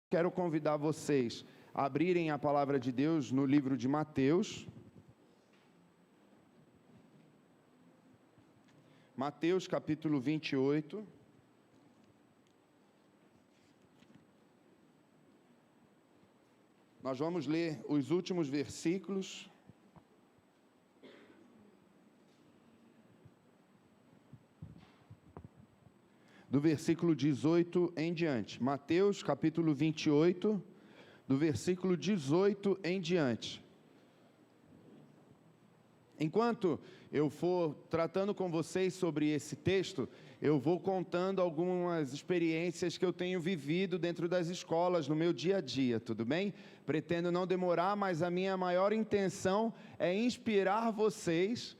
Quero convidar vocês a abrirem a palavra de Deus no livro de Mateus. Mateus capítulo 28. Nós vamos ler os últimos versículos. Do versículo 18 em diante. Mateus capítulo 28, do versículo 18 em diante. Enquanto eu for tratando com vocês sobre esse texto, eu vou contando algumas experiências que eu tenho vivido dentro das escolas, no meu dia a dia, tudo bem? Pretendo não demorar, mas a minha maior intenção é inspirar vocês,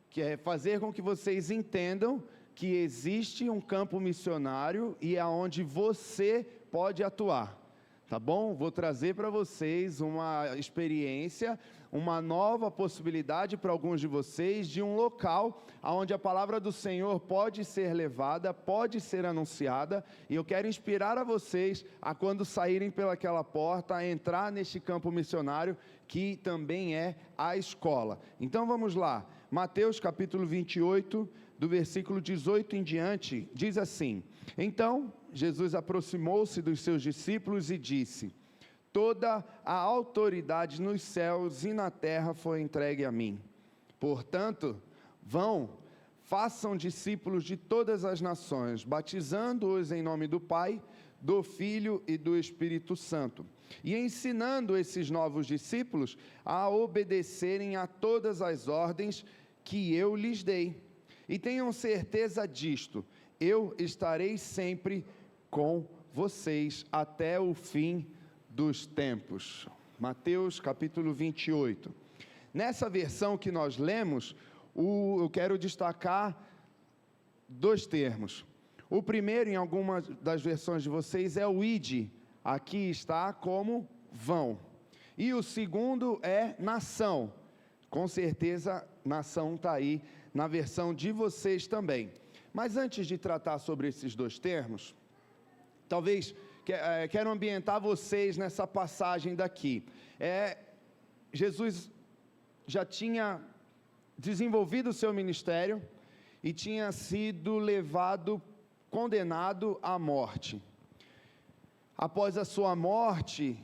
que é fazer com que vocês entendam que existe um campo missionário e é onde você pode atuar, tá bom? Vou trazer para vocês uma experiência, uma nova possibilidade para alguns de vocês, de um local onde a palavra do Senhor pode ser levada, pode ser anunciada, e eu quero inspirar a vocês a, quando saírem pelaquela porta, a entrar neste campo missionário, que também é a escola. Então vamos lá, Mateus capítulo 28, do versículo 18 em diante, diz assim: Então Jesus aproximou-se dos seus discípulos e disse: Toda a autoridade nos céus e na terra foi entregue a mim. Portanto, vão, façam discípulos de todas as nações, batizando-os em nome do Pai, do Filho e do Espírito Santo, e ensinando esses novos discípulos a obedecerem a todas as ordens que eu lhes dei. E tenham certeza disto, eu estarei sempre com vocês até o fim dos tempos. Mateus capítulo 28. Nessa versão que nós lemos, eu quero destacar dois termos. O primeiro, em algumas das versões de vocês, é o ide. Aqui está como vão. E o segundo é nação. Com certeza, nação está aí na versão de vocês também. Mas antes de tratar sobre esses dois termos, talvez quero ambientar vocês nessa passagem daqui. Jesus já tinha desenvolvido o seu ministério e tinha sido condenado à morte. Após a sua morte,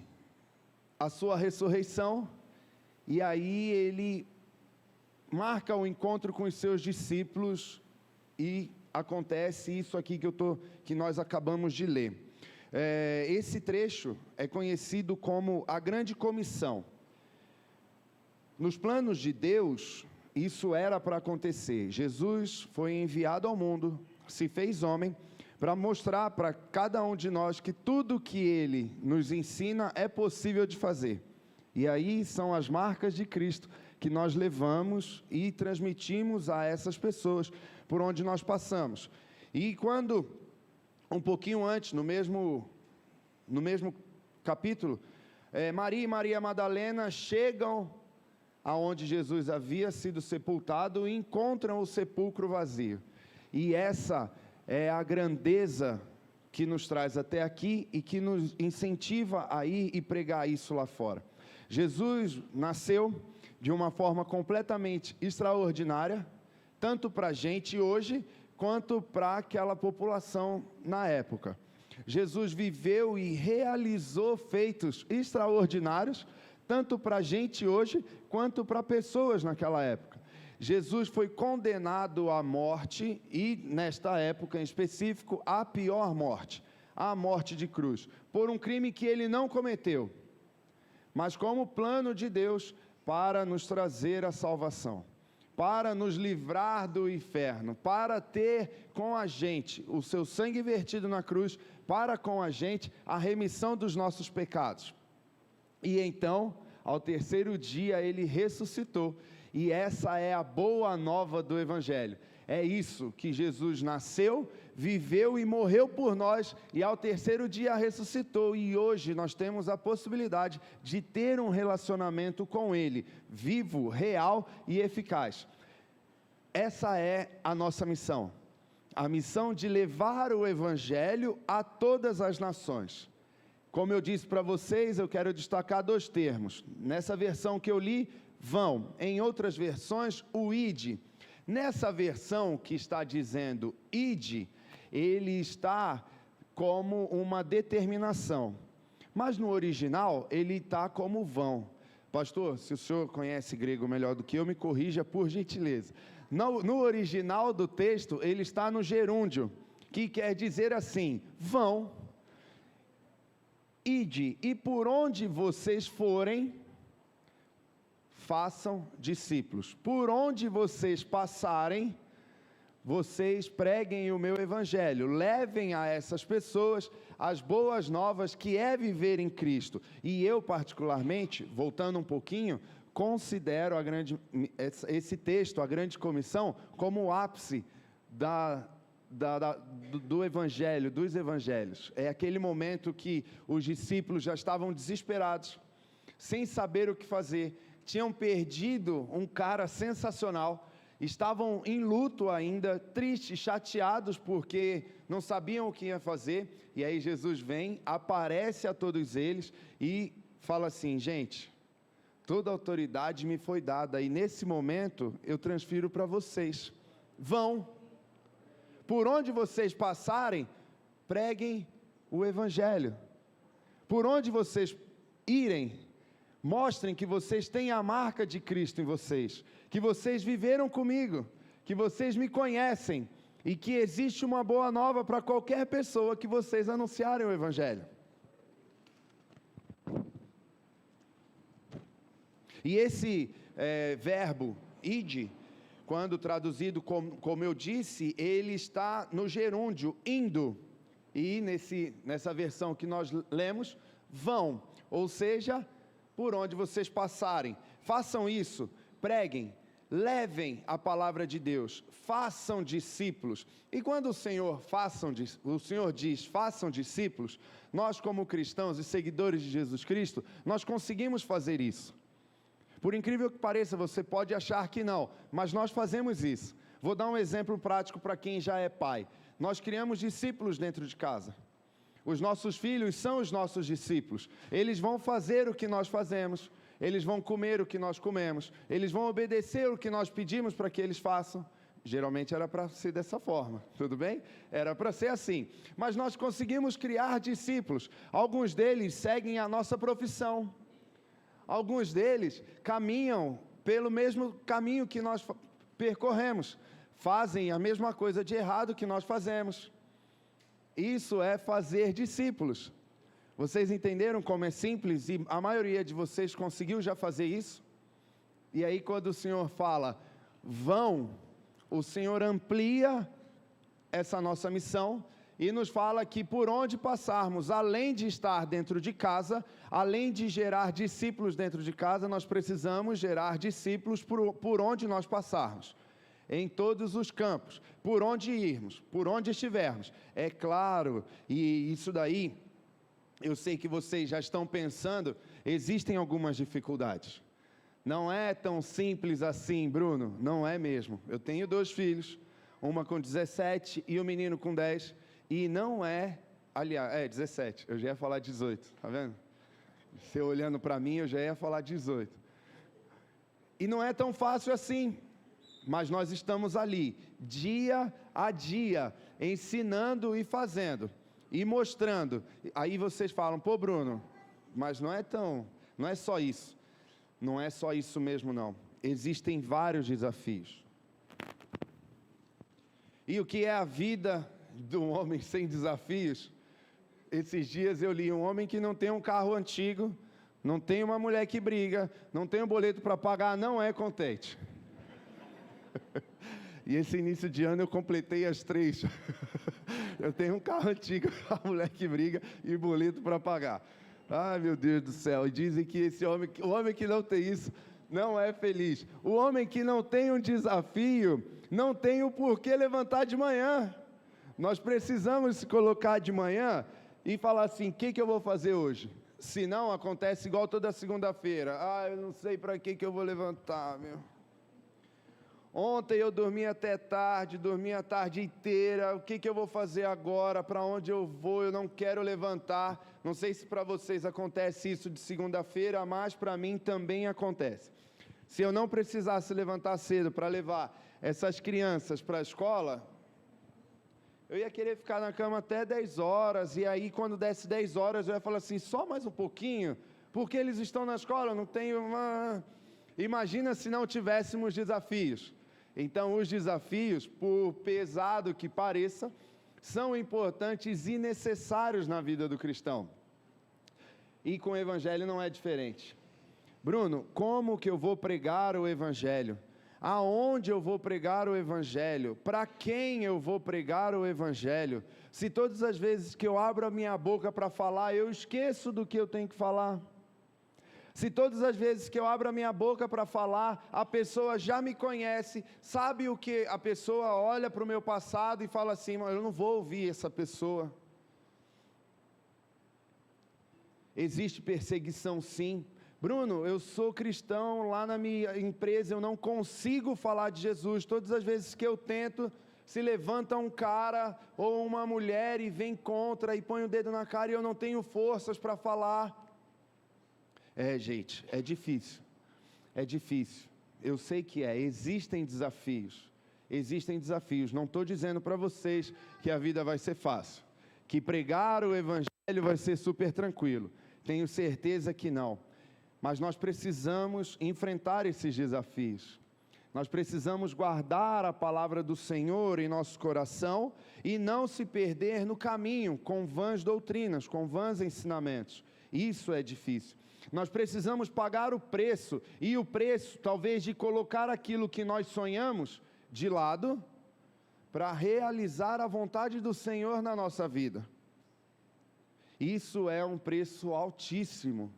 a sua ressurreição, e aí ele marca o encontro com os seus discípulos e acontece isso aqui que nós acabamos de ler. Esse trecho é conhecido como a Grande Comissão. Nos planos de Deus, isso era para acontecer. Jesus foi enviado ao mundo, se fez homem, para mostrar para cada um de nós que tudo que Ele nos ensina é possível de fazer. E aí são as marcas de Cristo que nós levamos e transmitimos a essas pessoas por onde nós passamos. E quando, um pouquinho antes, no mesmo capítulo, Maria e Maria Madalena chegam aonde Jesus havia sido sepultado e encontram o sepulcro vazio. E essa é a grandeza que nos traz até aqui e que nos incentiva a ir e pregar isso lá fora. Jesus nasceu de uma forma completamente extraordinária, tanto para a gente hoje, quanto para aquela população na época. Jesus viveu e realizou feitos extraordinários, tanto para a gente hoje, quanto para pessoas naquela época. Jesus foi condenado à morte, e nesta época em específico, a pior morte, a morte de cruz, por um crime que ele não cometeu, mas como plano de Deus, para nos trazer a salvação, para nos livrar do inferno, para ter com a gente o seu sangue vertido na cruz, para com a gente a remissão dos nossos pecados. E então, ao terceiro dia, ele ressuscitou, e essa é a boa nova do Evangelho. É isso que Jesus nasceu, viveu e morreu por nós, e ao terceiro dia ressuscitou, e hoje nós temos a possibilidade de ter um relacionamento com Ele, vivo, real e eficaz. Essa é a nossa missão, a missão de levar o Evangelho a todas as nações. Como eu disse para vocês, eu quero destacar 2 termos. Nessa versão que eu li, vão. Em outras versões, o ide. Nessa versão que está dizendo ide, ele está como uma determinação. Mas no original, ele está como vão. Pastor, se o senhor conhece grego melhor do que eu, me corrija por gentileza. No original do texto, ele está no gerúndio, que quer dizer assim, vão, ide, e por onde vocês forem, façam discípulos. Por onde vocês passarem, vocês preguem o meu evangelho, levem a essas pessoas as boas novas que é viver em Cristo. E eu particularmente, voltando um pouquinho, considero esse texto, a grande comissão, como o ápice do evangelho, dos evangelhos. É aquele momento que os discípulos já estavam desesperados, sem saber o que fazer, tinham perdido um cara sensacional, estavam em luto ainda, tristes, chateados, porque não sabiam o que ia fazer, e aí Jesus vem, aparece a todos eles, e fala assim, gente, toda a autoridade me foi dada, e nesse momento, eu transfiro para vocês, vão, por onde vocês passarem, preguem o evangelho, por onde vocês irem, mostrem que vocês têm a marca de Cristo em vocês, que vocês viveram comigo, que vocês me conhecem e que existe uma boa nova para qualquer pessoa que vocês anunciarem o evangelho. E esse verbo, ide, quando traduzido como eu disse, ele está no gerúndio, indo, e nessa versão que nós lemos, vão, ou seja, por onde vocês passarem, façam isso, preguem, levem a palavra de Deus, façam discípulos. E quando o Senhor diz, façam discípulos, nós como cristãos e seguidores de Jesus Cristo, nós conseguimos fazer isso. Por incrível que pareça, você pode achar que não, mas nós fazemos isso. Vou dar um exemplo prático para quem já é pai. Nós criamos discípulos dentro de casa. Os nossos filhos são os nossos discípulos. Eles vão fazer o que nós fazemos. Eles vão comer o que nós comemos. Eles vão obedecer o que nós pedimos para que eles façam. Geralmente era para ser dessa forma, tudo bem? Era para ser assim. Mas nós conseguimos criar discípulos. Alguns deles seguem a nossa profissão. Alguns deles caminham pelo mesmo caminho que nós percorremos. Fazem a mesma coisa de errado que nós fazemos. Isso é fazer discípulos. Vocês entenderam como é simples? E a maioria de vocês conseguiu já fazer isso? E aí quando o Senhor fala, vão, o Senhor amplia essa nossa missão e nos fala que por onde passarmos, além de estar dentro de casa, além de gerar discípulos dentro de casa, nós precisamos gerar discípulos por onde nós passarmos. Em todos os campos, por onde irmos, por onde estivermos. É claro, e isso daí, eu sei que vocês já estão pensando, existem algumas dificuldades. Não é tão simples assim, Bruno, não é mesmo. Eu tenho 2 filhos, uma com 17 e um menino com 10, e não é, aliás, 17, eu já ia falar 18, tá vendo? Você olhando para mim, eu já ia falar 18. E não é tão fácil assim. Mas nós estamos ali, dia a dia, ensinando e fazendo, e mostrando. Aí vocês falam, pô Bruno, mas não é só isso. Não é só isso mesmo não. Existem vários desafios. E o que é a vida de um homem sem desafios? Esses dias eu li um homem que não tem um carro antigo, não tem uma mulher que briga, não tem um boleto para pagar, não é contente. E esse início de ano eu completei as 3. Eu tenho um carro antigo, a mulher que briga e boleto para pagar. Ai meu Deus do céu, e dizem que o homem que não tem isso, não é feliz. O homem que não tem um desafio, não tem o porquê levantar de manhã. Nós precisamos se colocar de manhã e falar assim, o que eu vou fazer hoje? Se não, acontece igual toda segunda-feira. Eu não sei para que eu vou levantar, meu. Ontem eu dormi até tarde, dormi a tarde inteira. O que eu vou fazer agora? Para onde eu vou? Eu não quero levantar. Não sei se para vocês acontece isso de segunda-feira, mas para mim também acontece. Se eu não precisasse levantar cedo para levar essas crianças para a escola, eu ia querer ficar na cama até 10 horas, e aí quando desse 10 horas eu ia falar assim, só mais um pouquinho, porque eles estão na escola, não tenho uma... Imagina se não tivéssemos desafios. Então os desafios, por pesado que pareça, são importantes e necessários na vida do cristão. E com o Evangelho não é diferente. Bruno, como que eu vou pregar o Evangelho? Aonde eu vou pregar o Evangelho? Para quem eu vou pregar o Evangelho? Se todas as vezes que eu abro a minha boca para falar, eu esqueço do que eu tenho que falar. Se todas as vezes que eu abro a minha boca para falar, a pessoa já me conhece, sabe o que a pessoa olha para o meu passado e fala assim, eu não vou ouvir essa pessoa. Existe perseguição sim. Bruno, eu sou cristão, lá na minha empresa eu não consigo falar de Jesus. Todas as vezes que eu tento, se levanta um cara ou uma mulher e vem contra e põe o dedo na cara e eu não tenho forças para falar. Gente, é difícil. Eu sei que existem desafios. Não estou dizendo para vocês que a vida vai ser fácil, que pregar o Evangelho vai ser super tranquilo. Tenho certeza que não. Mas nós precisamos enfrentar esses desafios. Nós precisamos guardar a palavra do Senhor em nosso coração e não se perder no caminho com vãs doutrinas, com vãs ensinamentos. Isso é difícil. Nós precisamos pagar o preço, e o preço talvez de colocar aquilo que nós sonhamos de lado para realizar a vontade do Senhor na nossa vida. Isso é um preço altíssimo.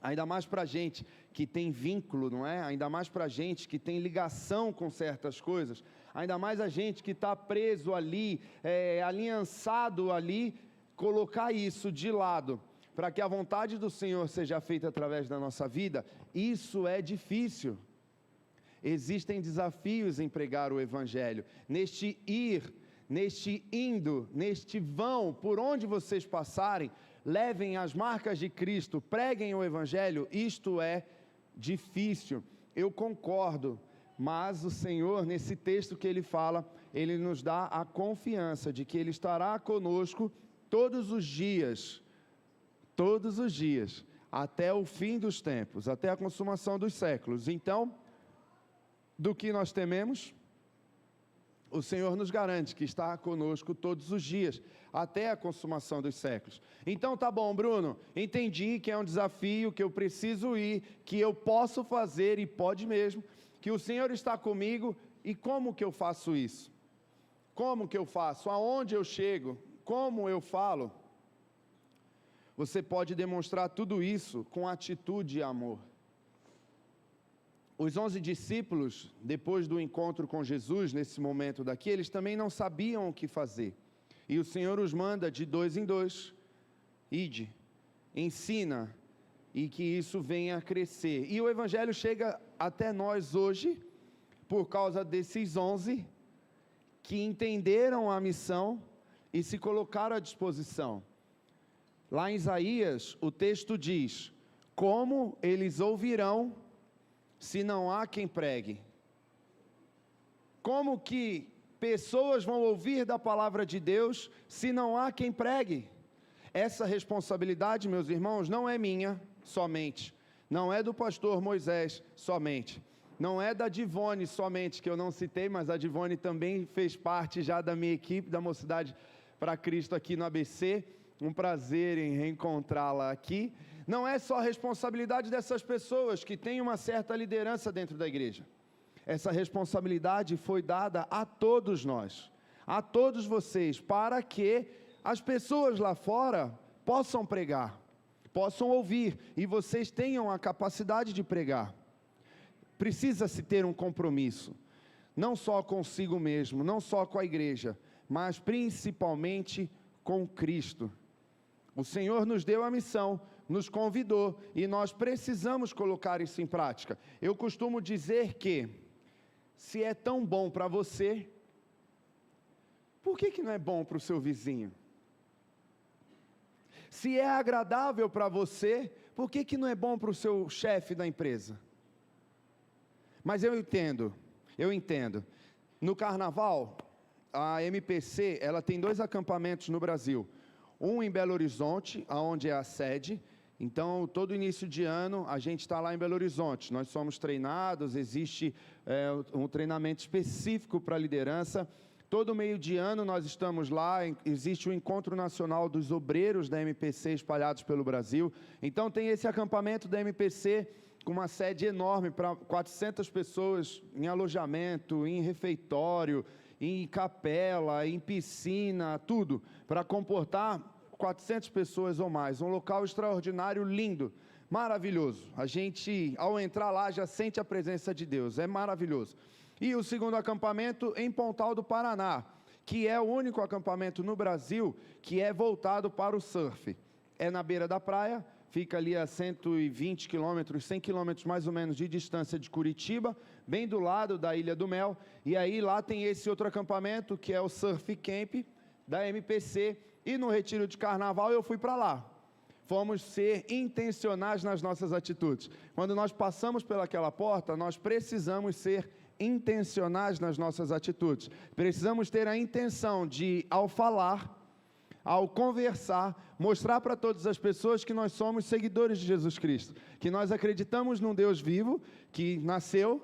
Ainda mais para a gente que tem vínculo, não é? Ainda mais para a gente que tem ligação com certas coisas. Ainda mais a gente que está preso ali, aliançado ali, colocar isso de lado, para que a vontade do Senhor seja feita através da nossa vida, isso é difícil. Existem desafios em pregar o Evangelho. Neste ir, neste indo, neste vão, por onde vocês passarem, levem as marcas de Cristo, preguem o Evangelho, isto é difícil, eu concordo, mas o Senhor, nesse texto que Ele fala, Ele nos dá a confiança de que Ele estará conosco todos os dias, até o fim dos tempos, até a consumação dos séculos. Então, do que nós tememos? O Senhor nos garante que está conosco todos os dias, até a consumação dos séculos. Então tá bom, Bruno, entendi que é um desafio, que eu preciso ir, que eu posso fazer e pode mesmo, que o Senhor está comigo, e como que eu faço isso? Como que eu faço? Aonde eu chego? Como eu falo? Você pode demonstrar tudo isso com atitude e amor. Os 11 discípulos, depois do encontro com Jesus, nesse momento daqui, eles também não sabiam o que fazer. E o Senhor os manda de 2 em 2, ide, ensina, e que isso venha a crescer. E o Evangelho chega até nós hoje, por causa desses 11, que entenderam a missão e se colocaram à disposição. Lá em Isaías, o texto diz, como eles ouvirão se não há quem pregue? Como que pessoas vão ouvir da palavra de Deus se não há quem pregue? Essa responsabilidade, meus irmãos, não é minha somente, não é do pastor Moisés somente, não é da Divone somente, que eu não citei, mas a Divone também fez parte já da minha equipe da Mocidade para Cristo aqui no ABC, um prazer em reencontrá-la aqui. Não é só a responsabilidade dessas pessoas que têm uma certa liderança dentro da igreja. Essa responsabilidade foi dada a todos nós, a todos vocês, para que as pessoas lá fora possam pregar, possam ouvir, e vocês tenham a capacidade de pregar. Precisa-se ter um compromisso, não só consigo mesmo, não só com a igreja, mas principalmente com Cristo. O Senhor nos deu a missão, nos convidou, e nós precisamos colocar isso em prática. Eu costumo dizer que se é tão bom para você, por que não é bom para o seu vizinho? Se é agradável para você, por que não é bom para o seu chefe da empresa? Mas eu entendo. No carnaval, a MPC, ela tem 2 acampamentos no Brasil. Um em Belo Horizonte, onde é a sede. Então, todo início de ano, a gente está lá em Belo Horizonte. Nós somos treinados, existe um treinamento específico para liderança. Todo meio de ano nós estamos lá, existe o Encontro Nacional dos Obreiros da MPC espalhados pelo Brasil. Então, tem esse acampamento da MPC com uma sede enorme para 400 pessoas em alojamento, em refeitório, em capela, em piscina, tudo, para comportar 400 pessoas ou mais. Um local extraordinário, lindo, maravilhoso. A gente, ao entrar lá, já sente a presença de Deus, é maravilhoso. E o segundo acampamento em Pontal do Paraná, que é o único acampamento no Brasil que é voltado para o surf. É na beira da praia, fica ali a 120 quilômetros, 100 quilômetros mais ou menos de distância de Curitiba, bem do lado da Ilha do Mel. E aí lá tem esse outro acampamento, que é o Surf Camp da MPC. E no retiro de carnaval eu fui para lá. Fomos ser intencionais nas nossas atitudes. Quando nós passamos pelaquela porta, nós precisamos ser intencionais nas nossas atitudes. Precisamos ter a intenção de, ao falar, ao conversar, mostrar para todas as pessoas que nós somos seguidores de Jesus Cristo, que nós acreditamos num Deus vivo, que nasceu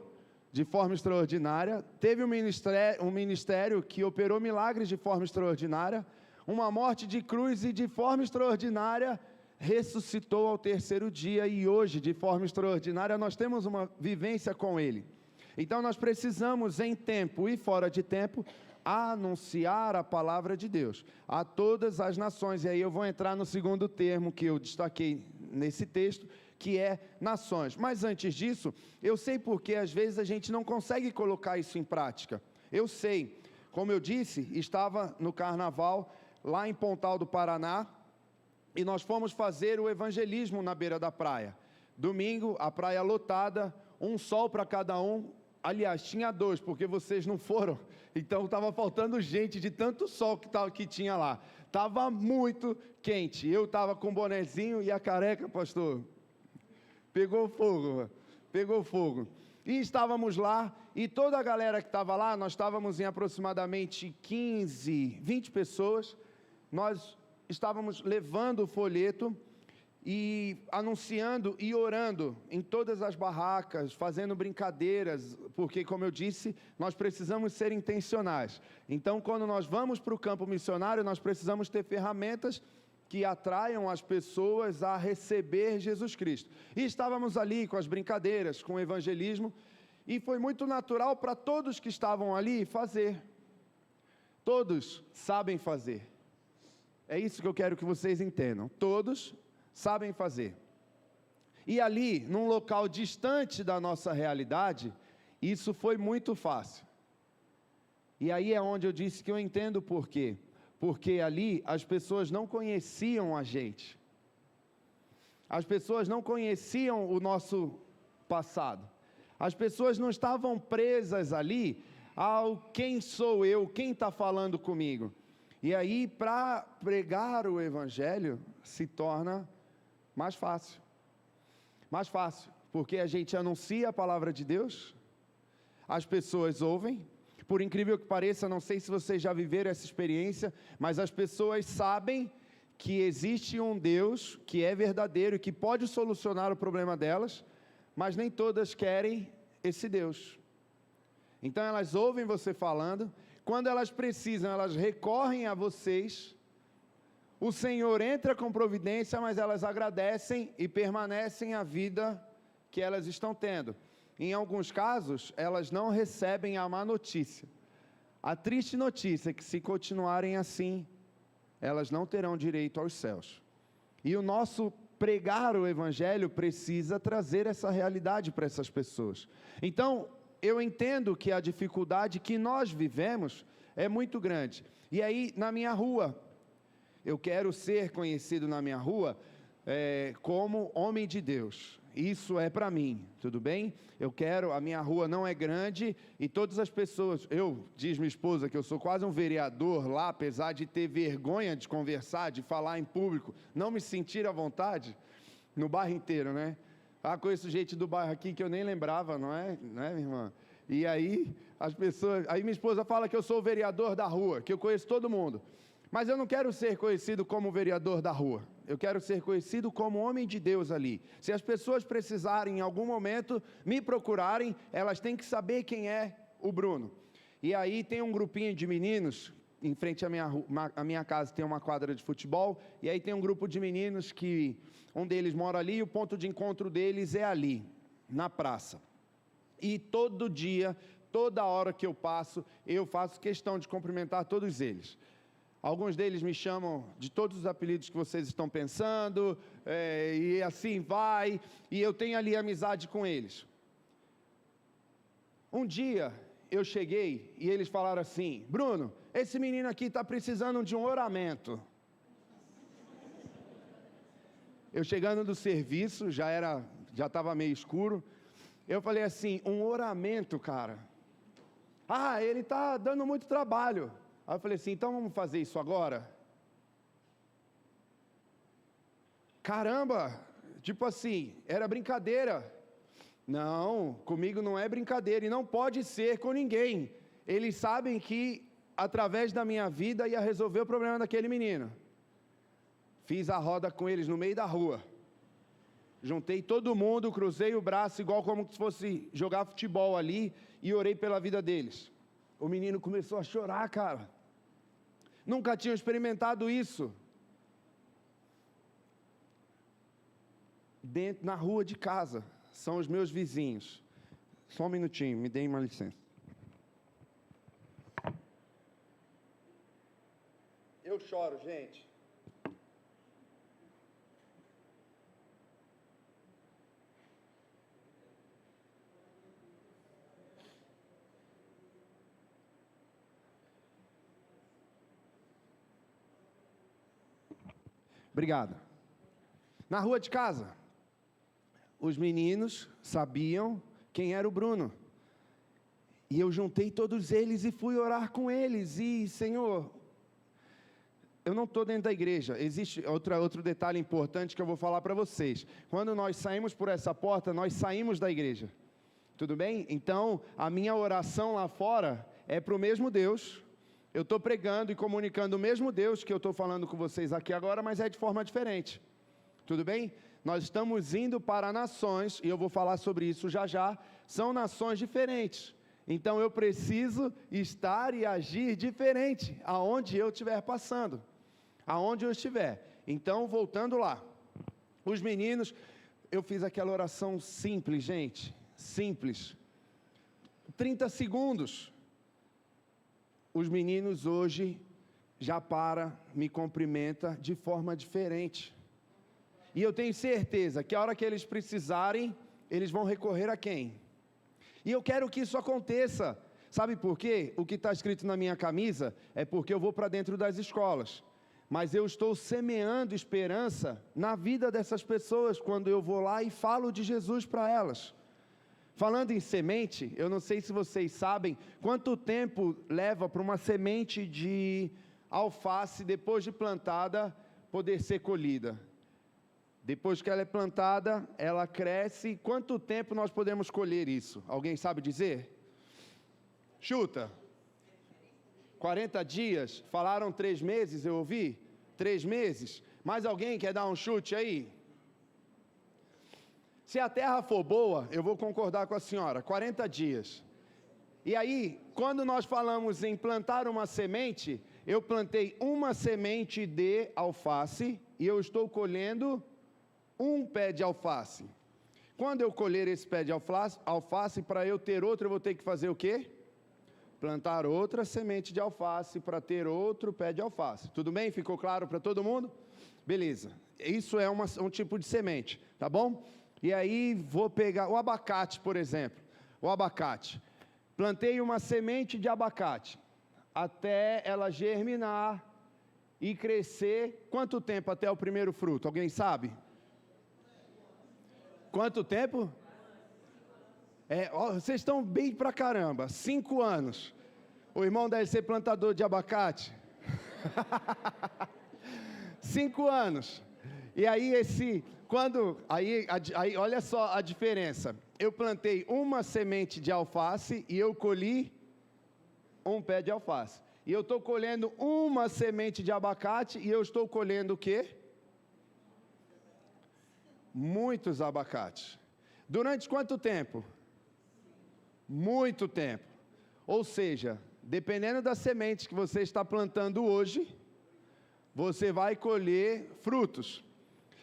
de forma extraordinária, teve um ministério que operou milagres de forma extraordinária, uma morte de cruz e de forma extraordinária ressuscitou ao 3º dia, e hoje, de forma extraordinária, nós temos uma vivência com Ele. Então nós precisamos, em tempo e fora de tempo, anunciar a palavra de Deus a todas as nações. E aí eu vou entrar no segundo termo que eu destaquei nesse texto, que é nações. Mas antes disso, eu sei porque às vezes a gente não consegue colocar isso em prática. Eu sei, como eu disse, estava no carnaval lá em Pontal do Paraná, e nós fomos fazer o evangelismo na beira da praia. Domingo, a praia lotada, um sol para cada um. Aliás, tinha 2, porque vocês não foram, então estava faltando gente de tanto sol que tinha lá. Estava muito quente. Eu estava com o bonezinho e a careca, pastor, pegou fogo. E estávamos lá, e toda a galera que estava lá, nós estávamos em aproximadamente 15, 20 pessoas. Nós estávamos levando o folheto e anunciando e orando em todas as barracas, fazendo brincadeiras, porque, como eu disse, nós precisamos ser intencionais. Então, quando nós vamos para o campo missionário, nós precisamos ter ferramentas que atraiam as pessoas a receber Jesus Cristo. E estávamos ali com as brincadeiras, com o evangelismo, e foi muito natural para todos que estavam ali fazer. Todos sabem fazer. É isso que eu quero que vocês entendam. Todos sabem fazer. E ali, num local distante da nossa realidade, isso foi muito fácil. E aí é onde eu disse que eu entendo o porquê. Porque ali as pessoas não conheciam a gente. As pessoas não conheciam o nosso passado. As pessoas não estavam presas ali ao quem sou eu, quem está falando comigo. E aí, para pregar o Evangelho, se torna mais fácil. Mais fácil, porque a gente anuncia a palavra de Deus, as pessoas ouvem. Por incrível que pareça, não sei se vocês já viveram essa experiência, mas as pessoas sabem que existe um Deus que é verdadeiro e que pode solucionar o problema delas, mas nem todas querem esse Deus. Então elas ouvem você falando, quando elas precisam, elas recorrem a vocês, o Senhor entra com providência, mas elas agradecem e permanecem a vida que elas estão tendo. Em alguns casos, elas não recebem a má notícia. A triste notícia é que, se continuarem assim, elas não terão direito aos céus. E o nosso pregar o Evangelho precisa trazer essa realidade para essas pessoas. Então, eu entendo que a dificuldade que nós vivemos é muito grande. E aí, na minha rua, eu quero ser conhecido na minha rua, como homem de Deus. Isso é para mim, tudo bem? A minha rua não é grande e todas as pessoas, diz minha esposa que eu sou quase um vereador lá, apesar de ter vergonha de conversar, de falar em público, não me sentir à vontade, no bairro inteiro, né? Conheço gente do bairro aqui que eu nem lembrava, não é, minha irmã? E aí, minha esposa fala que eu sou o vereador da rua, que eu conheço todo mundo. Mas eu não quero ser conhecido como vereador da rua. Eu quero ser conhecido como homem de Deus ali. Se as pessoas precisarem, em algum momento, me procurarem, elas têm que saber quem é o Bruno. E aí tem um grupinho de meninos, em frente à minha casa tem uma quadra de futebol, e aí tem um grupo de meninos que um deles mora ali e o ponto de encontro deles é ali, na praça. E todo dia, toda hora que eu passo, eu faço questão de cumprimentar todos eles. Alguns deles me chamam de todos os apelidos que vocês estão pensando, e assim vai, e eu tenho ali amizade com eles. Um dia eu cheguei e eles falaram assim: Bruno, esse menino aqui está precisando de um oramento. Eu chegando do serviço, já estava meio escuro, eu falei assim: um oramento, cara? Ele está dando muito trabalho. Aí eu falei assim: então vamos fazer isso agora? Caramba, tipo assim, era brincadeira. Não, comigo não é brincadeira e não pode ser com ninguém. Eles sabem que através da minha vida ia resolver o problema daquele menino. Fiz a roda com eles no meio da rua. Juntei todo mundo, cruzei o braço igual como se fosse jogar futebol ali e orei pela vida deles. O menino começou a chorar, cara. Nunca tinham experimentado isso. Na rua de casa, são os meus vizinhos. Só um minutinho, me deem uma licença. Eu choro, gente. Obrigado. Na rua de casa, os meninos sabiam quem era o Bruno. E eu juntei todos eles e fui orar com eles. E, Senhor, eu não estou dentro da igreja. Existe outro detalhe importante que eu vou falar para vocês. Quando nós saímos por essa porta, nós saímos da igreja. Tudo bem? Então, a minha oração lá fora é para o mesmo Deus. Eu estou pregando e comunicando o mesmo Deus que eu estou falando com vocês aqui agora, mas é de forma diferente. Tudo bem? Nós estamos indo para nações, e eu vou falar sobre isso já já, são nações diferentes. Então eu preciso estar e agir diferente, aonde eu estiver passando, aonde eu estiver. Então, voltando lá, os meninos, eu fiz aquela oração simples, gente, simples, 30 segundos. Os meninos hoje já me cumprimenta de forma diferente. E eu tenho certeza que a hora que eles precisarem, eles vão recorrer a quem? E eu quero que isso aconteça. Sabe por quê? O que está escrito na minha camisa é porque eu vou para dentro das escolas. Mas eu estou semeando esperança na vida dessas pessoas quando eu vou lá e falo de Jesus para elas. Falando em semente, eu não sei se vocês sabem quanto tempo leva para uma semente de alface, depois de plantada, poder ser colhida. Depois que ela é plantada, ela cresce. Quanto tempo nós podemos colher isso? Alguém sabe dizer? Chuta. 40 dias? Falaram 3 meses, eu ouvi? 3 meses? Mais alguém quer dar um chute aí? Se a terra for boa, eu vou concordar com a senhora, 40 dias. E aí, quando nós falamos em plantar uma semente, eu plantei uma semente de alface e eu estou colhendo um pé de alface. Quando eu colher esse pé de alface, para eu ter outro, eu vou ter que fazer o quê? Plantar outra semente de alface para ter outro pé de alface. Tudo bem? Ficou claro para todo mundo? Beleza. Isso é um tipo de semente, tá bom? E aí vou pegar o abacate, por exemplo. O abacate. Plantei uma semente de abacate. Até ela germinar e crescer. Quanto tempo até o primeiro fruto? Alguém sabe? Quanto tempo? Vocês estão bem pra caramba, 5 anos. O irmão deve ser plantador de abacate. 5 anos. E aí olha só a diferença. Eu plantei uma semente de alface e eu colhi um pé de alface. E eu estou colhendo uma semente de abacate e eu estou colhendo o quê? Muitos abacates. Durante quanto tempo? Muito tempo. Ou seja, dependendo da semente que você está plantando hoje, você vai colher frutos.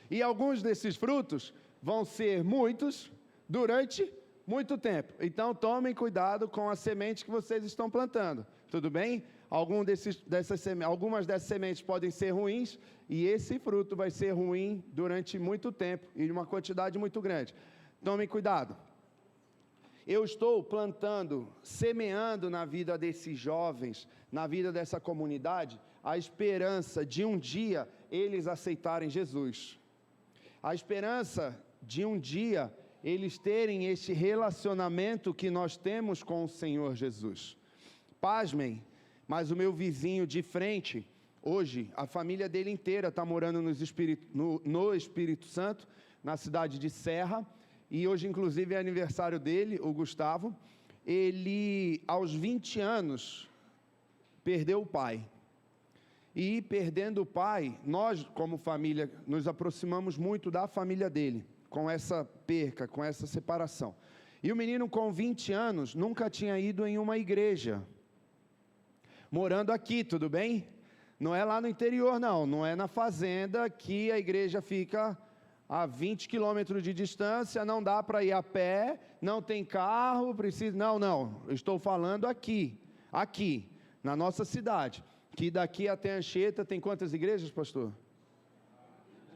E alguns desses frutos vão ser muitos durante muito tempo. Então tomem cuidado com a semente que vocês estão plantando. Tudo bem? Algumas dessas sementes podem ser ruins e esse fruto vai ser ruim durante muito tempo e de uma quantidade muito grande. Tomem cuidado. Eu estou plantando, semeando na vida desses jovens, na vida dessa comunidade, a esperança de um dia eles aceitarem Jesus. A esperança de um dia eles terem este relacionamento que nós temos com o Senhor Jesus. Pasmem, mas o meu vizinho de frente, hoje, a família dele inteira está morando no Espírito Santo, na cidade de Serra, e hoje inclusive é aniversário dele, o Gustavo. Ele, aos 20 anos, perdeu o pai. E perdendo o pai, nós como família, nos aproximamos muito da família dele, com essa perca, com essa separação. E o menino com 20 anos, nunca tinha ido em uma igreja, morando aqui, tudo bem? Não é lá no interior não é na fazenda que a igreja fica a 20 quilômetros de distância, não dá para ir a pé, não tem carro, precisa... Não, eu estou falando aqui, na nossa cidade, que daqui até Anchieta tem quantas igrejas, pastor?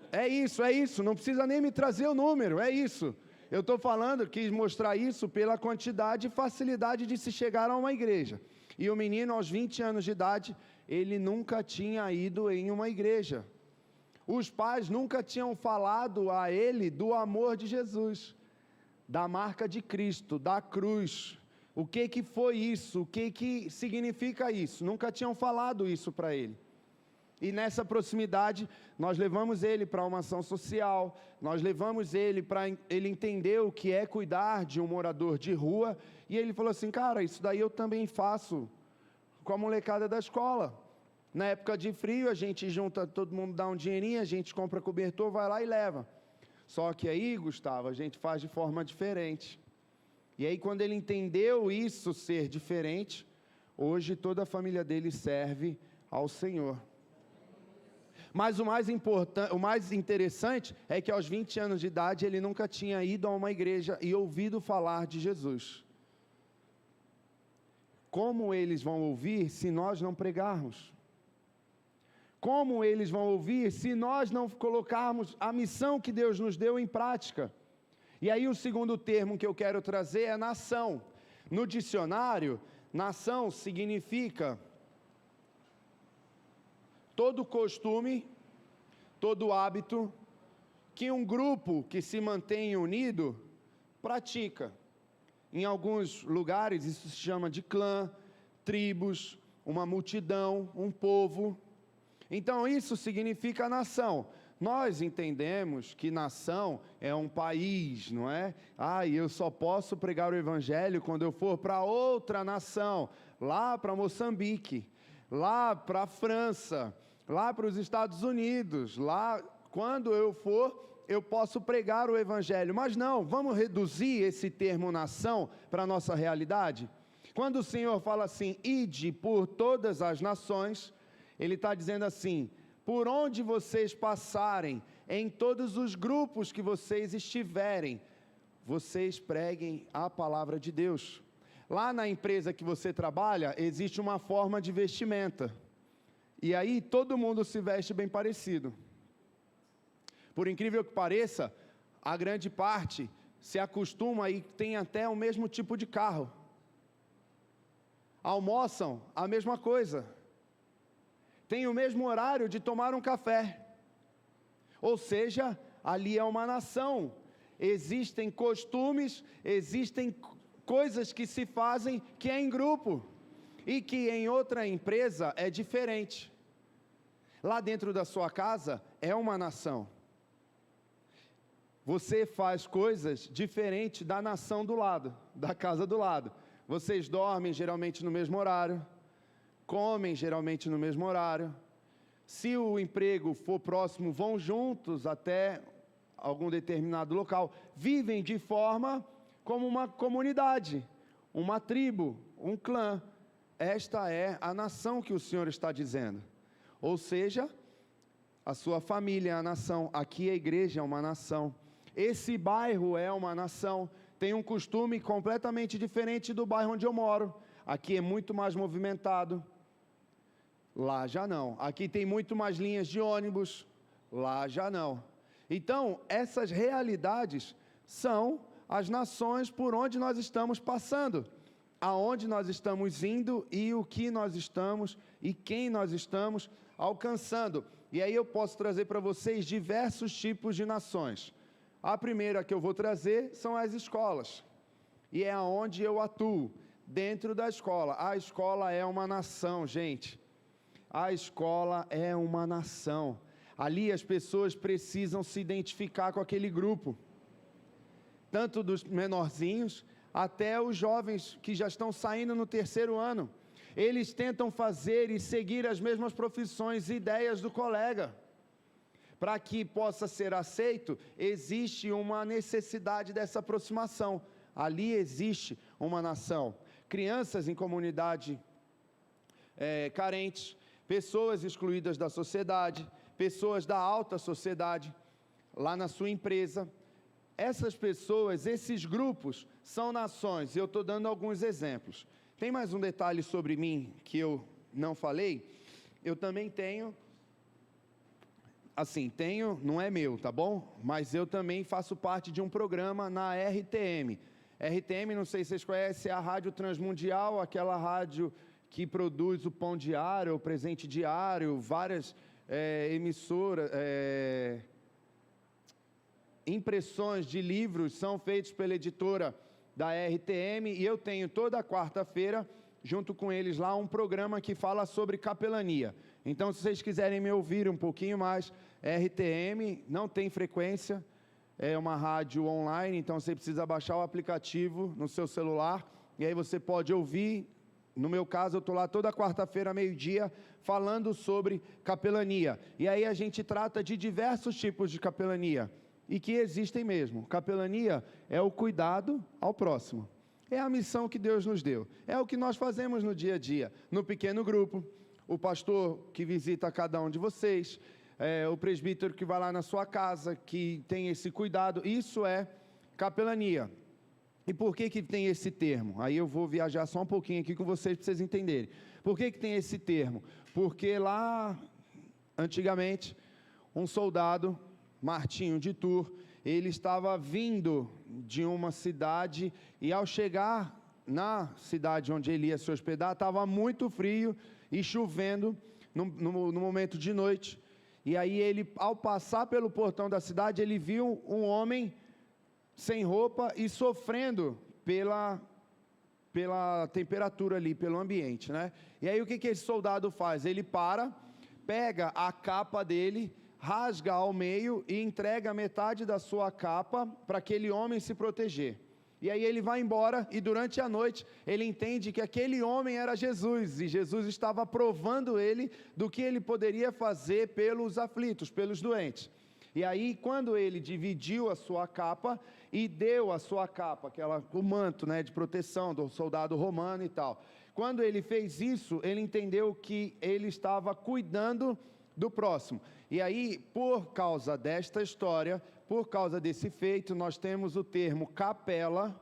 É isso, não precisa nem me trazer o número, é isso. Eu estou falando, quis mostrar isso pela quantidade e facilidade de se chegar a uma igreja. E o menino, aos 20 anos de idade, ele nunca tinha ido em uma igreja. Os pais nunca tinham falado a ele do amor de Jesus, da marca de Cristo, da cruz. O que foi isso? O que significa isso? Nunca tinham falado isso para ele. E nessa proximidade, nós levamos ele para uma ação social, nós levamos ele para ele entender o que é cuidar de um morador de rua, e ele falou assim, cara, isso daí eu também faço com a molecada da escola. Na época de frio, a gente junta, todo mundo dá um dinheirinho, a gente compra cobertor, vai lá e leva. Só que aí, Gustavo, a gente faz de forma diferente. E aí, quando ele entendeu isso ser diferente, hoje toda a família dele serve ao Senhor. Mas o mais interessante é que aos 20 anos de idade ele nunca tinha ido a uma igreja e ouvido falar de Jesus. Como eles vão ouvir se nós não pregarmos? Como eles vão ouvir se nós não colocarmos a missão que Deus nos deu em prática? E aí o segundo termo que eu quero trazer é nação. No dicionário, nação significa todo costume, todo hábito que um grupo que se mantém unido pratica. Em alguns lugares isso se chama de clã, tribos, uma multidão, um povo. Então isso significa nação. Nós entendemos que nação é um país, não é? Eu só posso pregar o evangelho quando eu for para outra nação, lá para Moçambique, lá para a França, lá para os Estados Unidos, lá quando eu for, eu posso pregar o evangelho. Mas não, vamos reduzir esse termo nação para a nossa realidade? Quando o Senhor fala assim, ide por todas as nações, Ele está dizendo assim, por onde vocês passarem, em todos os grupos que vocês estiverem, vocês preguem a palavra de Deus. Lá na empresa que você trabalha, existe uma forma de vestimenta. E aí todo mundo se veste bem parecido. Por incrível que pareça, a grande parte se acostuma e tem até o mesmo tipo de carro. Almoçam a mesma coisa. Tem o mesmo horário de tomar um café. Ou seja, ali é uma nação. existem costumes, existem coisas que se fazem que é em grupo e que em outra empresa é diferente. Lá dentro da sua casa é uma nação. Você faz coisas diferentes da nação do lado, da casa do lado. Vocês dormem geralmente no mesmo horário, comem geralmente no mesmo horário. Se o emprego for próximo, vão juntos até algum determinado local. Vivem de forma como uma comunidade, uma tribo, um clã. Esta é a nação que o Senhor está dizendo. Ou seja, a sua família é a nação. Aqui a igreja é uma nação. Esse bairro é uma nação. Tem um costume completamente diferente do bairro onde eu moro. Aqui é muito mais movimentado. Lá já não. Aqui tem muito mais linhas de ônibus. Lá já não. Então, essas realidades são as nações por onde nós estamos passando, aonde nós estamos indo e o que nós estamos e quem nós estamos alcançando. E aí eu posso trazer para vocês diversos tipos de nações. A primeira que eu vou trazer são as escolas. E é aonde eu atuo, dentro da escola. A escola é uma nação, gente. A escola é uma nação. Ali as pessoas precisam se identificar com aquele grupo. Tanto dos menorzinhos até os jovens que já estão saindo no terceiro ano. Eles tentam fazer e seguir as mesmas profissões e ideias do colega. Para que possa ser aceito, existe uma necessidade dessa aproximação. Ali existe uma nação. Crianças em comunidade carentes, pessoas excluídas da sociedade, pessoas da alta sociedade, lá na sua empresa. Essas pessoas, esses grupos, são nações. Eu estou dando alguns exemplos. Tem mais um detalhe sobre mim que eu não falei? Eu também tenho, não é meu, tá bom? Mas eu também faço parte de um programa na RTM. RTM, não sei se vocês conhecem, é a Rádio Transmundial, aquela rádio que produz o Pão Diário, o Presente Diário, várias emissoras, impressões de livros são feitos pela editora da RTM, e eu tenho toda quarta-feira, junto com eles lá, um programa que fala sobre capelania. Então, se vocês quiserem me ouvir um pouquinho mais, RTM não tem frequência, é uma rádio online, então você precisa baixar o aplicativo no seu celular, e aí você pode ouvir. No meu caso, eu estou lá toda quarta-feira, meio-dia, falando sobre capelania. E aí a gente trata de diversos tipos de capelania, e que existem mesmo. Capelania é o cuidado ao próximo. É a missão que Deus nos deu. É o que nós fazemos no dia a dia, no pequeno grupo. O pastor que visita cada um de vocês, o presbítero que vai lá na sua casa, que tem esse cuidado. Isso é capelania. E por que tem esse termo? Aí eu vou viajar só um pouquinho aqui com vocês para vocês entenderem. Por que tem esse termo? Porque lá, antigamente, um soldado, Martinho de Tours, ele estava vindo de uma cidade e ao chegar na cidade onde ele ia se hospedar, estava muito frio e chovendo no momento de noite. E aí ele, ao passar pelo portão da cidade, ele viu um homem sem roupa e sofrendo pela temperatura ali, pelo ambiente, né? E aí o que esse soldado faz? Ele pega a capa dele, rasga ao meio e entrega metade da sua capa para aquele homem se proteger. E aí ele vai embora e durante a noite ele entende que aquele homem era Jesus, e Jesus estava provando ele do que ele poderia fazer pelos aflitos, pelos doentes. E aí, quando ele dividiu a sua capa e deu a sua capa, o manto, né, de proteção do soldado romano e tal. Quando ele fez isso, ele entendeu que ele estava cuidando do próximo. E aí, por causa desta história, por causa desse feito, nós temos o termo capela,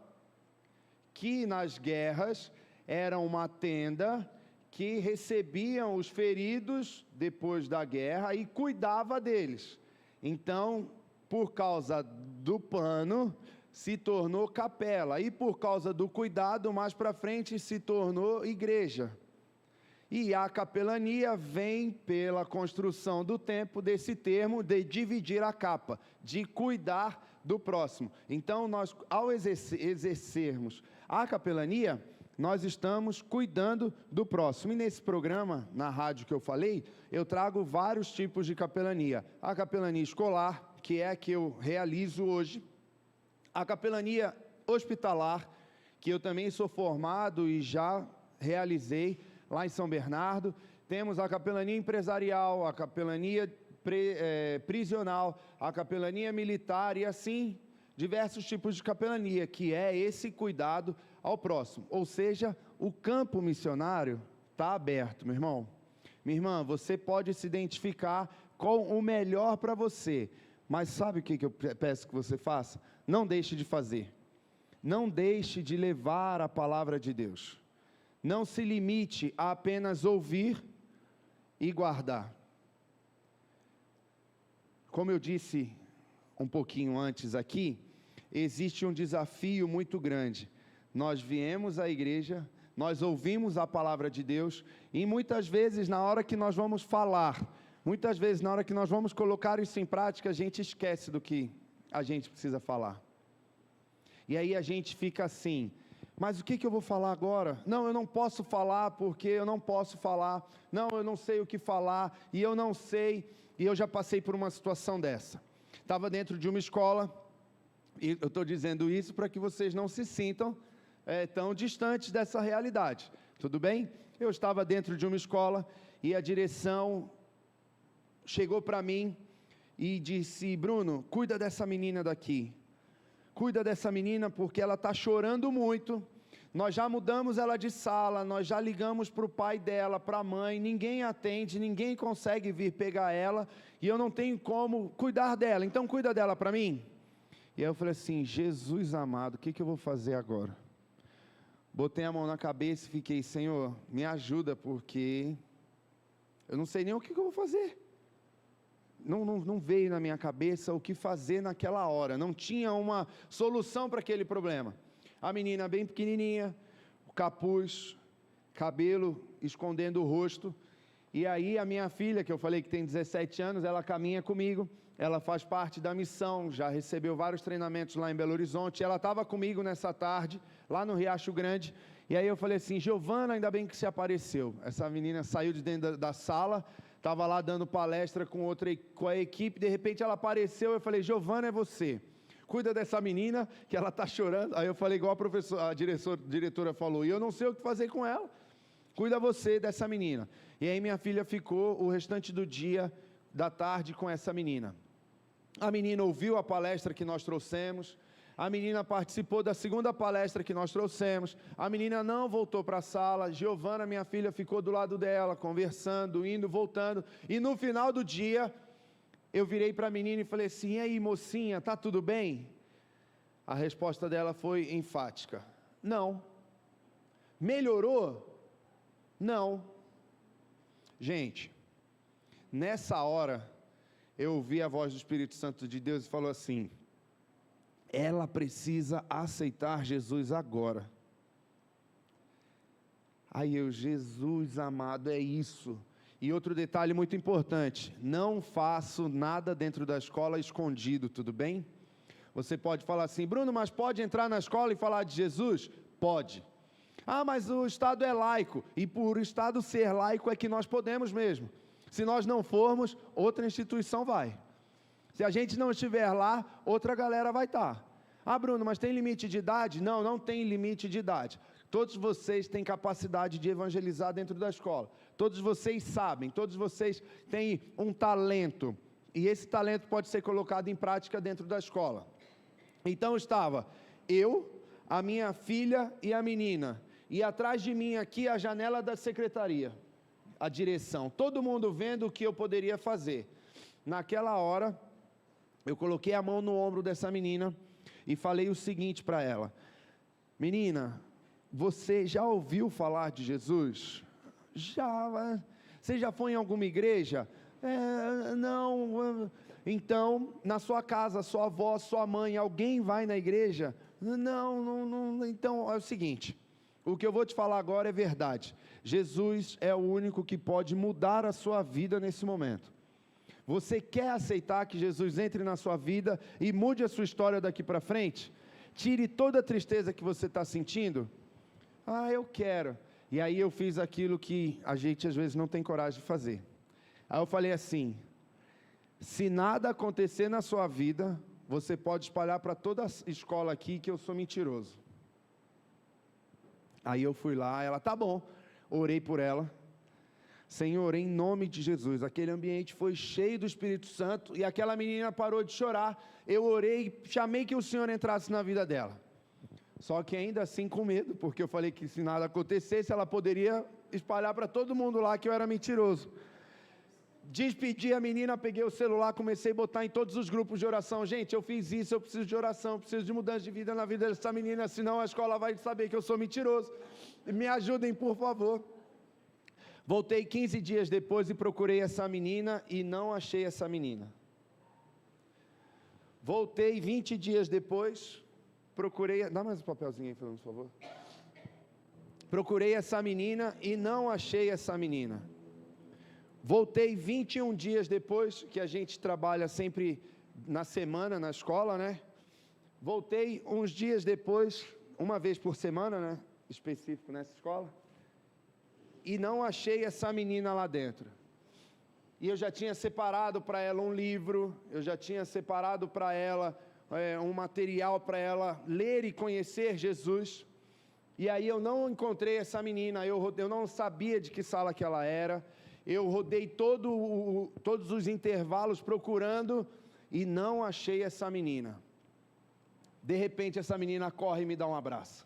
que nas guerras era uma tenda que recebiam os feridos depois da guerra e cuidava deles. Então, por causa do pano, se tornou capela. E por causa do cuidado, mais para frente, se tornou igreja. E a capelania vem pela construção do tempo desse termo de dividir a capa, de cuidar do próximo. Então, nós, ao exercermos a capelania, nós estamos cuidando do próximo. E nesse programa, na rádio que eu falei, eu trago vários tipos de capelania. A capelania escolar, que é a que eu realizo hoje. A capelania hospitalar, que eu também sou formado e já realizei lá em São Bernardo. Temos a capelania empresarial, a capelania prisional, a capelania militar e assim diversos tipos de capelania, que é esse cuidado ao próximo. Ou seja, o campo missionário está aberto, meu irmão. Minha irmã, você pode se identificar com o melhor para você, mas sabe o que eu peço que você faça? Não deixe de fazer. Não deixe de levar a palavra de Deus. Não se limite a apenas ouvir e guardar. Como eu disse um pouquinho antes aqui, existe um desafio muito grande. Nós viemos à igreja, nós ouvimos a palavra de Deus, e muitas vezes na hora que nós vamos falar, muitas vezes na hora que nós vamos colocar isso em prática, a gente esquece do que a gente precisa falar. E aí a gente fica assim, mas o que eu vou falar agora? Não, eu não posso falar porque eu não posso falar. Não, eu não sei o que falar e eu não sei. E eu já passei por uma situação dessa. Estava dentro de uma escola, e eu estou dizendo isso para que vocês não se sintam tão distantes dessa realidade. Tudo bem? Eu estava dentro de uma escola e a direção chegou para mim e disse: Bruno, cuida dessa menina daqui. Cuida dessa menina porque ela está chorando muito. Nós já mudamos ela de sala, nós já ligamos para o pai dela, para a mãe, ninguém atende, ninguém consegue vir pegar ela, e eu não tenho como cuidar dela, então cuida dela para mim. E aí eu falei assim: Jesus amado, o que eu vou fazer agora? Botei a mão na cabeça e fiquei: Senhor, me ajuda, porque eu não sei nem o que eu vou fazer. Não veio na minha cabeça o que fazer naquela hora, não tinha uma solução para aquele problema. A menina bem pequenininha, o capuz, cabelo escondendo o rosto, e aí a minha filha, que eu falei que tem 17 anos, ela caminha comigo, ela faz parte da missão, já recebeu vários treinamentos lá em Belo Horizonte, ela estava comigo nessa tarde, lá no Riacho Grande, e aí eu falei assim: Giovana, ainda bem que você apareceu. Essa menina saiu de dentro da sala, estava lá dando palestra com a equipe, de repente ela apareceu, eu falei: Giovana, é você, cuida dessa menina, que ela está chorando. Aí eu falei igual a diretora falou, e eu não sei o que fazer com ela, cuida você dessa menina. E aí minha filha ficou o restante do dia, da tarde, com essa menina. A menina ouviu a palestra que nós trouxemos, a menina participou da segunda palestra que nós trouxemos, a menina não voltou para a sala, Giovana, minha filha, ficou do lado dela, conversando, indo, voltando, e no final do dia, eu virei para a menina e falei assim: e aí, mocinha, tá tudo bem? A resposta dela foi enfática: não. Melhorou? Não. Gente, nessa hora, eu ouvi a voz do Espírito Santo de Deus e falou assim: ela precisa aceitar Jesus agora. Aí eu: Jesus amado, é isso. E outro detalhe muito importante: não faço nada dentro da escola escondido, tudo bem? Você pode falar assim: Bruno, mas pode entrar na escola e falar de Jesus? Pode. Ah, mas o Estado é laico, e por o Estado ser laico é que nós podemos mesmo. Se nós não formos, outra instituição vai. Se a gente não estiver lá, outra galera vai estar. Ah, Bruno, mas tem limite de idade? Não, não tem limite de idade. Todos vocês têm capacidade de evangelizar dentro da escola. Todos vocês sabem, todos vocês têm um talento. E esse talento pode ser colocado em prática dentro da escola. Então estava eu, a minha filha e a menina. E atrás de mim aqui a janela da secretaria, a direção. Todo mundo vendo o que eu poderia fazer. Naquela hora, eu coloquei a mão no ombro dessa menina e falei o seguinte para ela: menina, você já ouviu falar de Jesus? Já. Você já foi em alguma igreja? Não. Então, na sua casa, sua avó, sua mãe, alguém vai na igreja? Não. Então, é o seguinte: O que eu vou te falar agora é verdade. Jesus é o único que pode mudar a sua vida nesse momento. Você quer aceitar que Jesus entre na sua vida e mude a sua história daqui para frente? Tire toda a tristeza que você está sentindo? Eu quero. E aí eu fiz aquilo que a gente às vezes não tem coragem de fazer. Aí eu falei assim: se nada acontecer na sua vida, você pode espalhar para toda a escola aqui que eu sou mentiroso. Aí eu fui lá, ela, tá bom, orei por ela. Senhor, em nome de Jesus, aquele ambiente foi cheio do Espírito Santo e aquela menina parou de chorar. Eu orei, chamei que o Senhor entrasse na vida dela. Só que ainda assim com medo, porque eu falei que se nada acontecesse, ela poderia espalhar para todo mundo lá que eu era mentiroso. Despedi a menina, peguei o celular, comecei a botar em todos os grupos de oração. Gente, eu fiz isso, eu preciso de oração, preciso de mudança de vida na vida dessa menina, senão a escola vai saber que eu sou mentiroso. Me ajudem, por favor. Voltei 15 dias depois e procurei essa menina e não achei essa menina. Voltei 20 dias depois, procurei... Dá mais um papelzinho aí, por favor. Procurei essa menina e não achei essa menina. Voltei 21 dias depois, que a gente trabalha sempre na semana na escola, né? Voltei uns dias depois, uma vez por semana, né? Específico nessa escola. E não achei essa menina lá dentro. E eu já tinha separado para ela um livro, eu já tinha separado para ela um material para ela ler e conhecer Jesus. E aí eu não encontrei essa menina, eu não sabia de que sala que ela era. Eu rodei todos os intervalos procurando e não achei essa menina. De repente essa menina corre e me dá um abraço.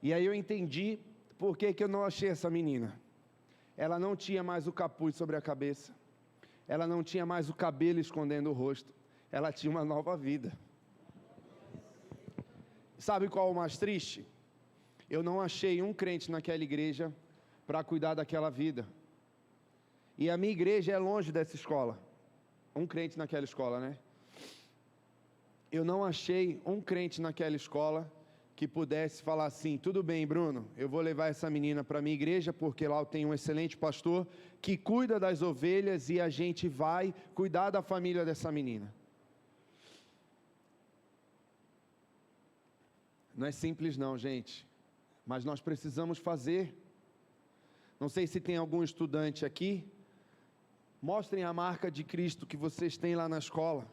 E aí eu entendi por que eu não achei essa menina. Ela não tinha mais o capuz sobre a cabeça. Ela não tinha mais o cabelo escondendo o rosto. Ela tinha uma nova vida. Sabe qual é o mais triste? Eu não achei um crente naquela igreja para cuidar daquela vida. E a minha igreja é longe dessa escola. Um crente naquela escola, né? Eu não achei um crente naquela escola que pudesse falar assim: tudo bem, Bruno, eu vou levar essa menina para a minha igreja, porque lá eu tenho um excelente pastor que cuida das ovelhas e a gente vai cuidar da família dessa menina. Não é simples não, gente, mas nós precisamos fazer. Não sei se tem algum estudante aqui. Mostrem a marca de Cristo que vocês têm lá na escola.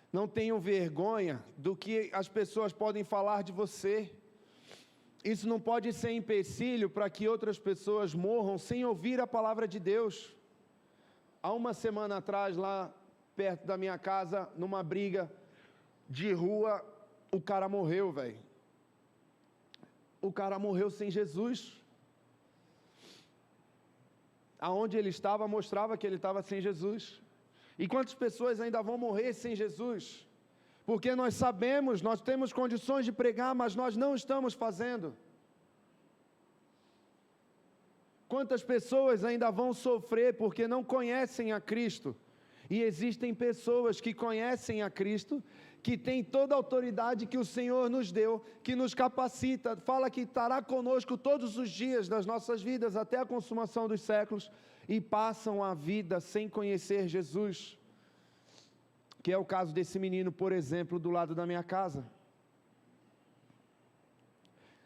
Não tenham vergonha do que as pessoas podem falar de você. Isso não pode ser empecilho para que outras pessoas morram sem ouvir a palavra de Deus. Há uma semana atrás, lá perto da minha casa, numa briga de rua, o cara morreu, velho. O cara morreu sem Jesus. Aonde ele estava, mostrava que ele estava sem Jesus. E quantas pessoas ainda vão morrer sem Jesus? Porque nós sabemos, nós temos condições de pregar, mas nós não estamos fazendo. Quantas pessoas ainda vão sofrer porque não conhecem a Cristo? E existem pessoas que conhecem a Cristo, que têm toda a autoridade que o Senhor nos deu, que nos capacita, fala que estará conosco todos os dias das nossas vidas, até a consumação dos séculos, e passam a vida sem conhecer Jesus, que é o caso desse menino, por exemplo, do lado da minha casa.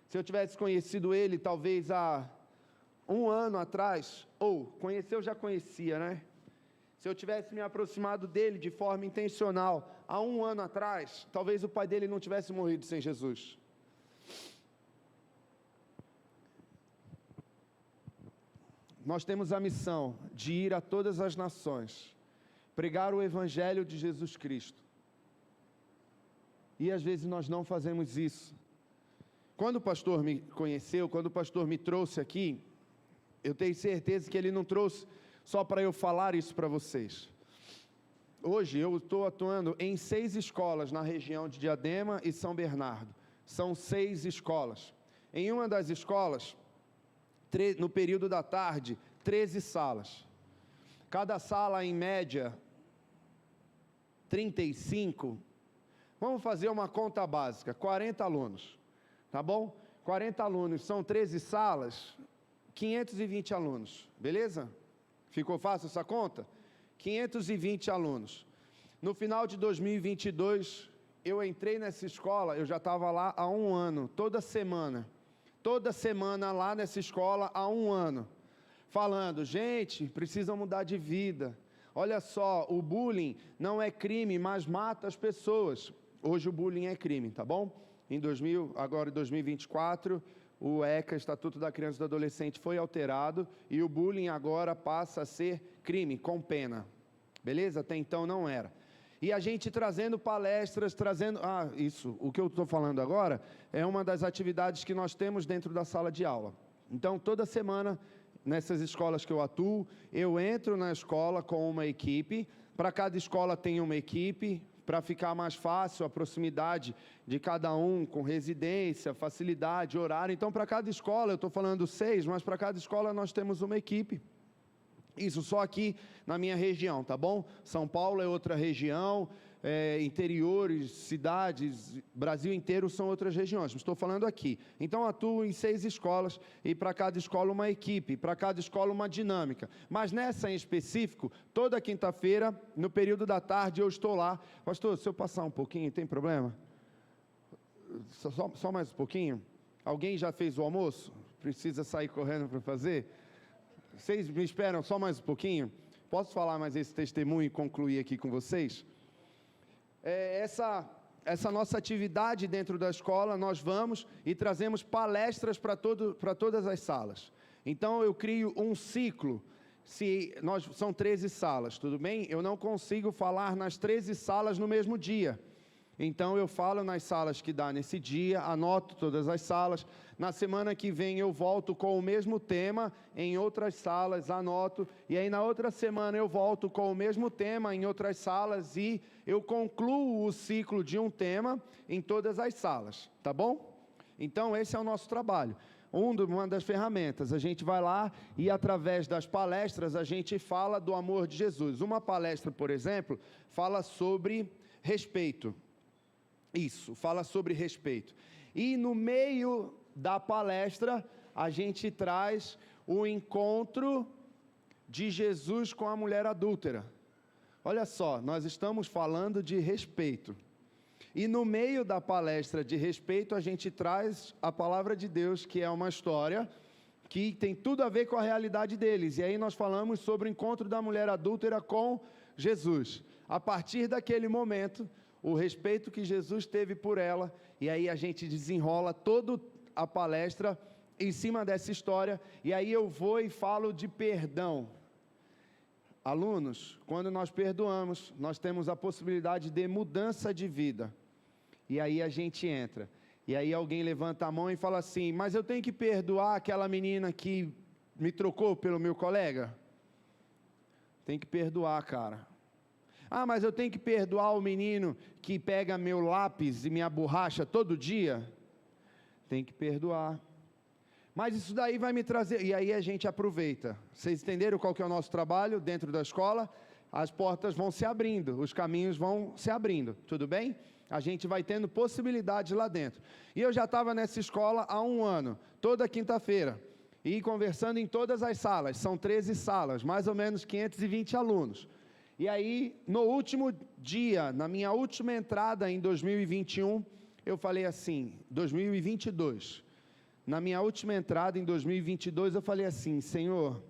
Se eu tivesse conhecido ele, talvez há um ano atrás, ou conheceu, já conhecia, né? Se eu tivesse me aproximado dele de forma intencional, há um ano atrás, talvez o pai dele não tivesse morrido sem Jesus. Nós temos a missão de ir a todas as nações, pregar o Evangelho de Jesus Cristo. E às vezes nós não fazemos isso. Quando o pastor me conheceu, quando o pastor me trouxe aqui, eu tenho certeza que ele não trouxe só para eu falar isso para vocês. Hoje eu estou atuando em 6 escolas na região de Diadema e São Bernardo. São 6 escolas. Em uma das escolas, no período da tarde, 13 salas. Cada sala, em média, 35. Vamos fazer uma conta básica, 40 alunos. Tá bom? 40 alunos, são 13 salas, 520 alunos, beleza? Ficou fácil essa conta? 520 alunos. No final de 2022, eu entrei nessa escola, eu já estava lá há um ano, toda semana lá nessa escola há um ano, falando, gente, precisam mudar de vida. Olha só, o bullying não é crime, mas mata as pessoas. Hoje o bullying é crime, tá bom? Agora em 2024, o ECA, Estatuto da Criança e do Adolescente, foi alterado e o bullying agora passa a ser crime, com pena. Beleza? Até então não era. E a gente trazendo palestras, o que eu estou falando agora é uma das atividades que nós temos dentro da sala de aula. Então, toda semana, nessas escolas que eu atuo, eu entro na escola com uma equipe, para cada escola tem uma equipe, para ficar mais fácil a proximidade de cada um, com residência, facilidade, horário. Então, para cada escola, eu estou falando 6, mas para cada escola nós temos uma equipe. Isso só aqui na minha região, tá bom? São Paulo é outra região, interiores, cidades, Brasil inteiro são outras regiões, estou falando aqui. Então, atuo em 6 escolas e para cada escola uma equipe, para cada escola uma dinâmica. Mas nessa em específico, toda quinta-feira, no período da tarde, eu estou lá. Pastor, se eu passar um pouquinho, tem problema? Só mais um pouquinho? Alguém já fez o almoço? Precisa sair correndo para fazer? Vocês me esperam só mais um pouquinho? Posso falar mais esse testemunho e concluir aqui com vocês? Essa nossa atividade dentro da escola, nós vamos e trazemos palestras para todas as salas. Então, eu crio um ciclo. São 13 salas, tudo bem? Eu não consigo falar nas 13 salas no mesmo dia. Então, eu falo nas salas que dá nesse dia, anoto todas as salas. Na semana que vem, eu volto com o mesmo tema em outras salas, anoto. E aí, na outra semana, eu volto com o mesmo tema em outras salas e eu concluo o ciclo de um tema em todas as salas, tá bom? Então, esse é o nosso trabalho. Uma das ferramentas, a gente vai lá e através das palestras, a gente fala do amor de Jesus. Uma palestra, por exemplo, fala sobre respeito. Isso, fala sobre respeito. E no meio da palestra, a gente traz o encontro de Jesus com a mulher adúltera. Olha só, nós estamos falando de respeito. E no meio da palestra de respeito, a gente traz a palavra de Deus, que é uma história que tem tudo a ver com a realidade deles. E aí nós falamos sobre o encontro da mulher adúltera com Jesus. A partir daquele momento, o respeito que Jesus teve por ela, e aí a gente desenrola toda a palestra em cima dessa história, e aí eu vou e falo de perdão. Alunos, quando nós perdoamos, nós temos a possibilidade de mudança de vida, e aí a gente entra, e aí alguém levanta a mão e fala assim, mas eu tenho que perdoar aquela menina que me trocou pelo meu colega? Tem que perdoar, cara. Ah, mas eu tenho que perdoar o menino que pega meu lápis e minha borracha todo dia? Tem que perdoar. Mas isso daí vai me trazer... E aí a gente aproveita. Vocês entenderam qual que é o nosso trabalho dentro da escola? As portas vão se abrindo, os caminhos vão se abrindo, tudo bem? A gente vai tendo possibilidades lá dentro. E eu já estava nessa escola há um ano, toda quinta-feira, e conversando em todas as salas. São 13 salas, mais ou menos 520 alunos. E aí, no último dia, na minha última entrada em 2021, eu falei assim, 2022, na minha última entrada em 2022, eu falei assim, Senhor,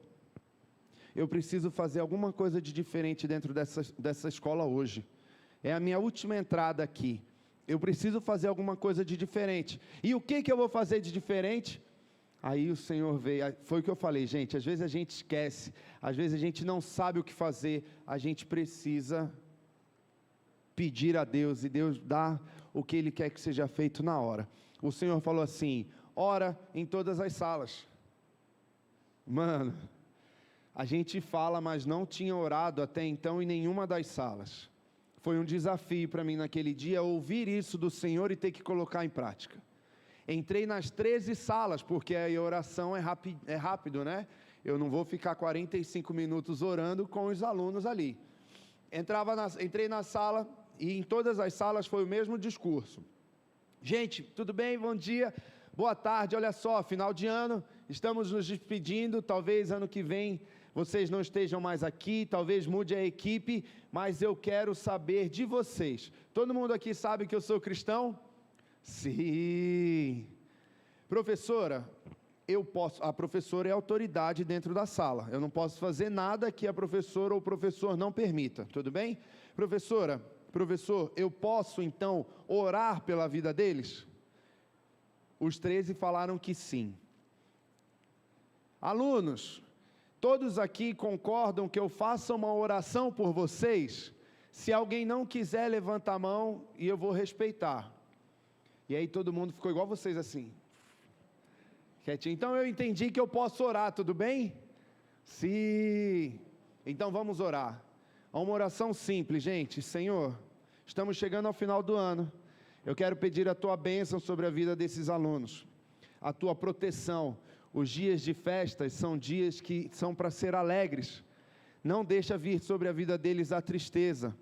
eu preciso fazer alguma coisa de diferente dentro dessa escola hoje. É a minha última entrada aqui. Eu preciso fazer alguma coisa de diferente. E o que eu vou fazer de diferente? Aí o Senhor veio, foi o que eu falei, gente, às vezes a gente esquece, às vezes a gente não sabe o que fazer, a gente precisa pedir a Deus, e Deus dá o que Ele quer que seja feito na hora. O Senhor falou assim, ora em todas as salas. Mano, a gente fala, mas não tinha orado até então em nenhuma das salas. Foi um desafio para mim naquele dia, ouvir isso do Senhor e ter que colocar em prática. Entrei nas 13 salas, porque a oração é rápido, né? Eu não vou ficar 45 minutos orando com os alunos ali. Entrei na sala, e em todas as salas foi o mesmo discurso. Gente, tudo bem? Bom dia. Boa tarde, olha só, final de ano, estamos nos despedindo, talvez ano que vem vocês não estejam mais aqui, talvez mude a equipe, mas eu quero saber de vocês. Todo mundo aqui sabe que eu sou cristão? Sim. Professora, a professora é autoridade dentro da sala, eu não posso fazer nada que a professora ou o professor não permita, tudo bem? Professor, eu posso então orar pela vida deles? Os 13 falaram que sim. Alunos, todos aqui concordam que eu faça uma oração por vocês? Se alguém não quiser, levanta a mão e eu vou respeitar. E aí todo mundo ficou igual vocês assim, quietinho. Então eu entendi que eu posso orar, tudo bem? Sim. Então vamos orar. Uma oração simples, gente. Senhor, estamos chegando ao final do ano. Eu quero pedir a Tua bênção sobre a vida desses alunos, a Tua proteção. Os dias de festas são dias que são para ser alegres. Não deixa vir sobre a vida deles a tristeza,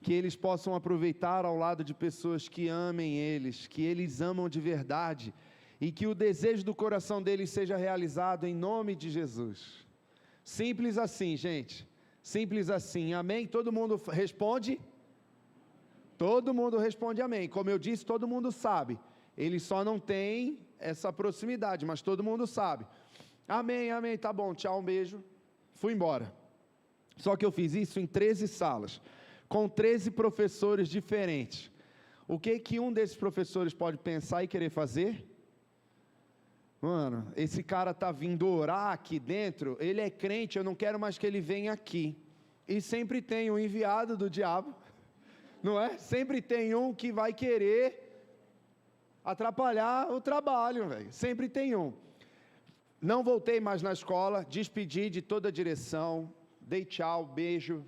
que eles possam aproveitar ao lado de pessoas que amem eles, que eles amam de verdade, e que o desejo do coração deles seja realizado em nome de Jesus. Simples assim, gente. Simples assim, amém? Todo mundo responde? Todo mundo responde amém. Como eu disse, todo mundo sabe. Eles só não têm essa proximidade, mas todo mundo sabe. Amém, amém, tá bom, tchau, um beijo. Fui embora. Só que eu fiz isso em 13 salas, com 13 professores diferentes. O que um desses professores pode pensar e querer fazer? Mano, esse cara tá vindo orar aqui dentro, ele é crente, eu não quero mais que ele venha aqui. E sempre tem um enviado do diabo, não é? Sempre tem um que vai querer atrapalhar o trabalho, velho. Sempre tem um. Não voltei mais na escola, despedi de toda a direção, dei tchau, beijo,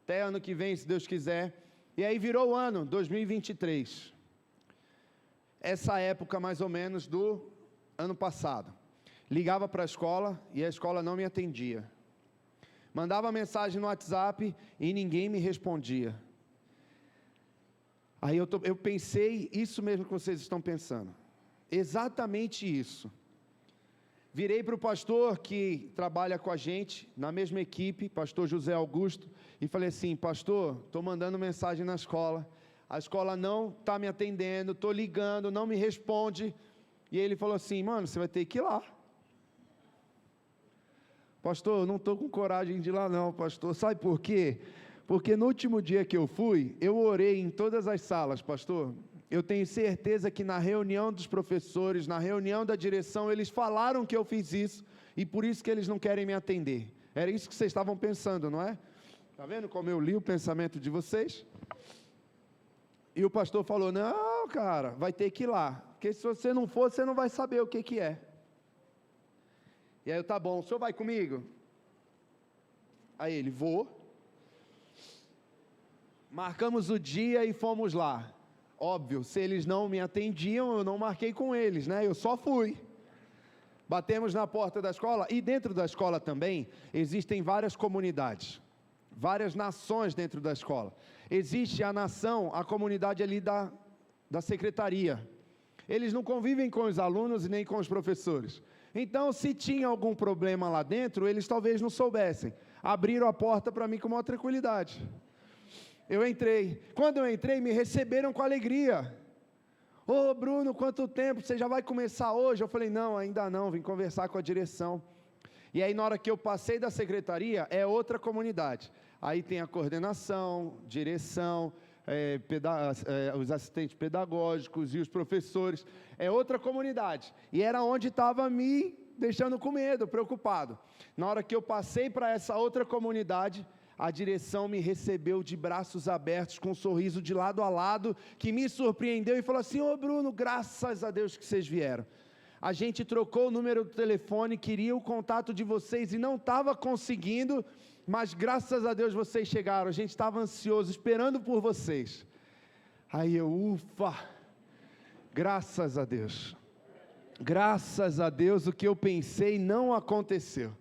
até ano que vem, se Deus quiser. E aí virou o ano, 2023. Essa época mais ou menos do ano passado. Ligava para a escola e a escola não me atendia. Mandava mensagem no WhatsApp e ninguém me respondia. Aí eu pensei, isso mesmo que vocês estão pensando. Exatamente isso. Virei para o pastor que trabalha com a gente, na mesma equipe, pastor José Augusto, e falei assim, pastor, estou mandando mensagem na escola, a escola não está me atendendo, estou ligando, não me responde. E ele falou assim, mano, você vai ter que ir lá. Pastor, não estou com coragem de ir lá não, pastor. Sabe por quê? Porque no último dia que eu fui, eu orei em todas as salas, pastor. Eu tenho certeza que na reunião dos professores, na reunião da direção, eles falaram que eu fiz isso, e por isso que eles não querem me atender. Era isso que vocês estavam pensando, não é? Está vendo como eu li o pensamento de vocês? E o pastor falou, não, cara, vai ter que ir lá, porque se você não for, você não vai saber o que é. E aí eu, tá bom, o senhor vai comigo? Aí ele, vou. Marcamos o dia e fomos lá. Óbvio, se eles não me atendiam, eu não marquei com eles, né? Eu só fui. Batemos na porta da escola, e dentro da escola também, existem várias comunidades, várias nações dentro da escola. Existe a nação, a comunidade ali da secretaria. Eles não convivem com os alunos e nem com os professores. Então, se tinha algum problema lá dentro, eles talvez não soubessem. Abriram a porta para mim com maior tranquilidade. Eu entrei. Quando eu entrei, me receberam com alegria. Ô Bruno, quanto tempo? Você já vai começar hoje? Eu falei, não, ainda não, vim conversar com a direção. E aí, na hora que eu passei da secretaria, é outra comunidade. Aí tem a coordenação, direção, os assistentes pedagógicos e os professores. É outra comunidade. E era onde estava me deixando com medo, preocupado. Na hora que eu passei para essa outra comunidade, a direção me recebeu de braços abertos, com um sorriso de lado a lado, que me surpreendeu e falou assim, ô Bruno, graças a Deus que vocês vieram. A gente trocou o número do telefone, queria o contato de vocês e não estava conseguindo, mas graças a Deus vocês chegaram, a gente estava ansioso, esperando por vocês. Aí eu, ufa, graças a Deus. Graças a Deus, o que eu pensei não aconteceu.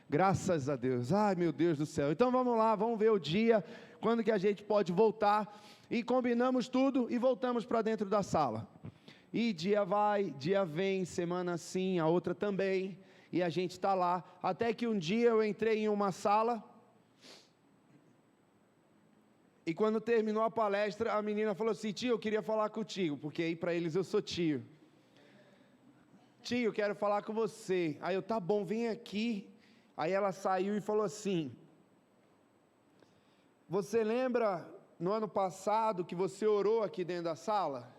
Graças a Deus, ai meu Deus do céu. Então vamos lá, vamos ver o dia, quando que a gente pode voltar. E combinamos tudo e voltamos para dentro da sala. E dia vai, dia vem, semana sim, a outra também, e a gente está lá. Até que um dia eu entrei em uma sala, e quando terminou a palestra, a menina falou assim: tio, eu queria falar contigo, porque aí para eles eu sou tio. Tio, eu quero falar com você. Aí eu, tá bom, vem aqui. Aí ela saiu e falou assim: você lembra no ano passado que você orou aqui dentro da sala?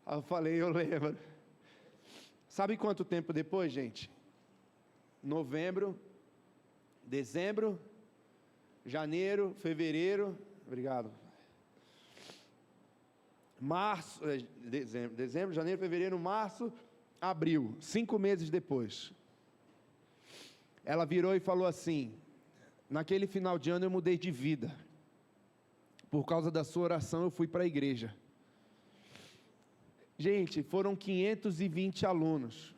Aí eu falei: eu lembro. Sabe quanto tempo depois, gente? Novembro, dezembro, janeiro, fevereiro, obrigado. Março, dezembro, janeiro, fevereiro, março, abril, 5 meses depois. Ela virou e falou assim: naquele final de ano eu mudei de vida. Por causa da sua oração eu fui para a igreja. Gente, foram 520 alunos.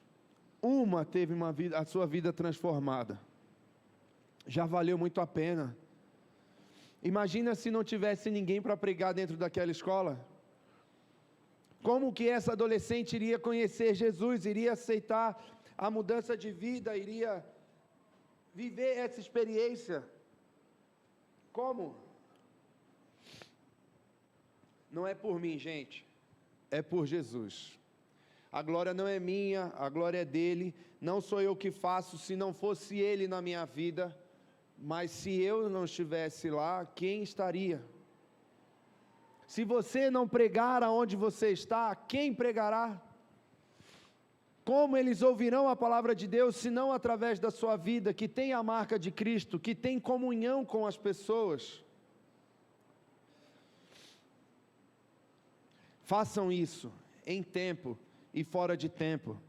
Uma teve a sua vida transformada. Já valeu muito a pena. Imagina se não tivesse ninguém para pregar dentro daquela escola. Como que essa adolescente iria conhecer Jesus, iria aceitar a mudança de vida, iria viver essa experiência? Como? Não é por mim, gente, é por Jesus. A glória não é minha, a glória é dele. Não sou eu que faço, se não fosse ele na minha vida. Mas se eu não estivesse lá, quem estaria? Se você não pregar aonde você está, quem pregará? Como eles ouvirão a palavra de Deus, se não através da sua vida, que tem a marca de Cristo, que tem comunhão com as pessoas? Façam isso em tempo e fora de tempo.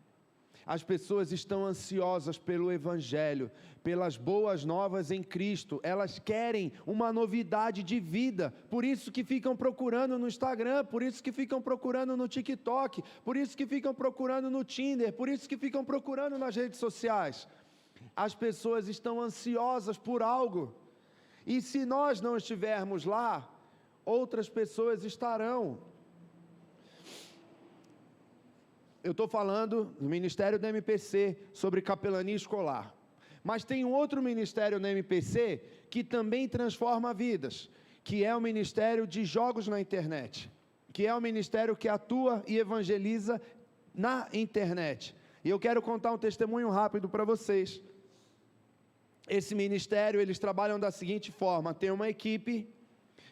As pessoas estão ansiosas pelo Evangelho, pelas boas novas em Cristo. Elas querem uma novidade de vida. Por isso que ficam procurando no Instagram, por isso que ficam procurando no TikTok, por isso que ficam procurando no Tinder, por isso que ficam procurando nas redes sociais. As pessoas estão ansiosas por algo. E se nós não estivermos lá, outras pessoas estarão. Eu estou falando do ministério da MPC sobre capelania escolar. Mas tem um outro ministério na MPC que também transforma vidas, que é o ministério de jogos na internet, que é o ministério que atua e evangeliza na internet. E eu quero contar um testemunho rápido para vocês. Esse ministério, eles trabalham da seguinte forma: tem uma equipe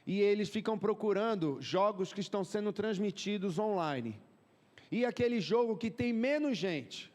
e eles ficam procurando jogos que estão sendo transmitidos online. E aquele jogo que tem menos gente.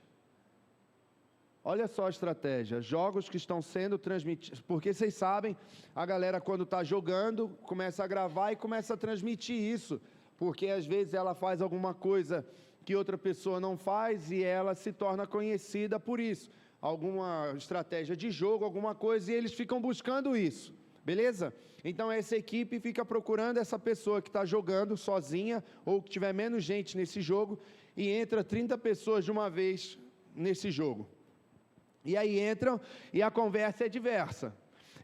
Olha só a estratégia, jogos que estão sendo transmitidos, porque vocês sabem, a galera quando está jogando, começa a gravar e começa a transmitir isso, porque às vezes ela faz alguma coisa que outra pessoa não faz e ela se torna conhecida por isso. Alguma estratégia de jogo, alguma coisa, e eles ficam buscando isso. Beleza? Então essa equipe fica procurando essa pessoa que está jogando sozinha, ou que tiver menos gente nesse jogo, e entra 30 pessoas de uma vez nesse jogo. E aí entram, e a conversa é diversa.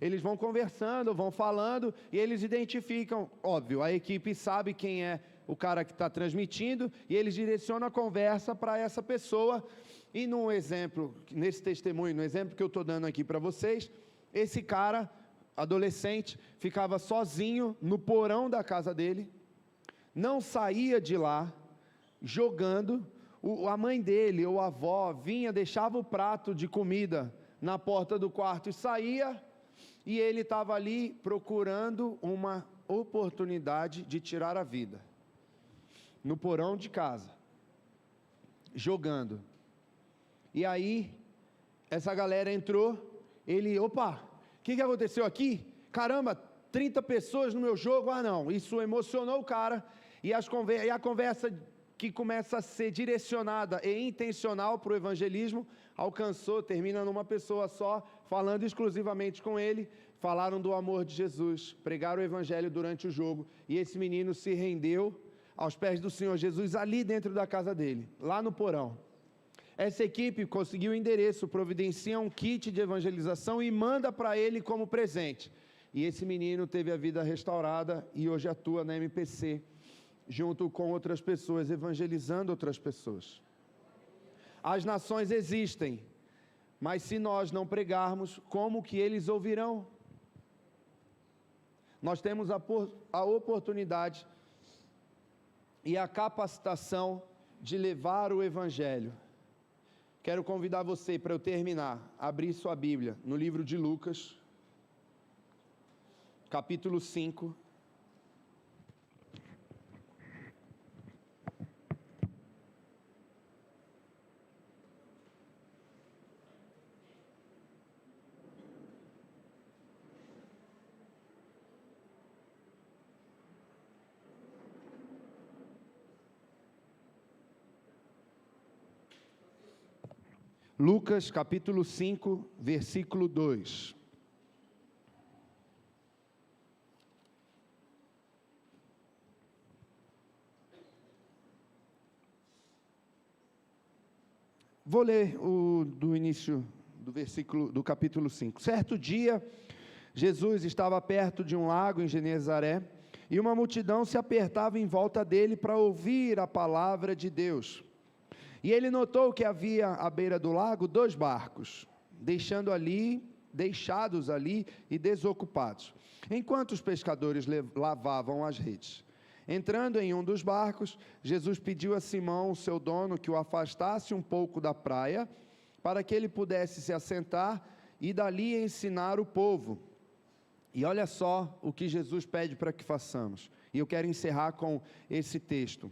Eles vão conversando, vão falando, e eles identificam, óbvio, a equipe sabe quem é o cara que está transmitindo, e eles direcionam a conversa para essa pessoa. E no exemplo, nesse testemunho, no exemplo que eu estou dando aqui para vocês, esse cara adolescente, ficava sozinho no porão da casa dele, não saía de lá, jogando. A mãe dele ou a avó vinha, deixava o prato de comida na porta do quarto e saía, e ele estava ali procurando uma oportunidade de tirar a vida, no porão de casa, jogando. E aí, essa galera entrou, ele, opa, o que aconteceu aqui? Caramba, 30 pessoas no meu jogo. Ah não, isso emocionou o cara. E a conversa que começa a ser direcionada e intencional para o evangelismo, termina numa pessoa só, falando exclusivamente com ele. Falaram do amor de Jesus, pregaram o evangelho durante o jogo, e esse menino se rendeu aos pés do Senhor Jesus ali dentro da casa dele, lá no porão. Essa equipe conseguiu o endereço, providencia um kit de evangelização e manda para ele como presente. E esse menino teve a vida restaurada e hoje atua na MPC. junto com outras pessoas, evangelizando outras pessoas. As nações existem, mas se nós não pregarmos, como que eles ouvirão? Nós temos a oportunidade e a capacitação de levar o Evangelho. Quero convidar você, para eu terminar, a abrir sua Bíblia no livro de Lucas, capítulo 5. Lucas capítulo 5, versículo 2. Vou ler do início do capítulo 5. Certo dia, Jesus estava perto de um lago em Genezaré, e uma multidão se apertava em volta dele para ouvir a palavra de Deus. E ele notou que havia à beira do lago 2 barcos, deixados ali e desocupados, enquanto os pescadores lavavam as redes. Entrando em um dos barcos, Jesus pediu a Simão, seu dono, que o afastasse um pouco da praia, para que ele pudesse se assentar e dali ensinar o povo. E olha só o que Jesus pede para que façamos. E eu quero encerrar com esse texto.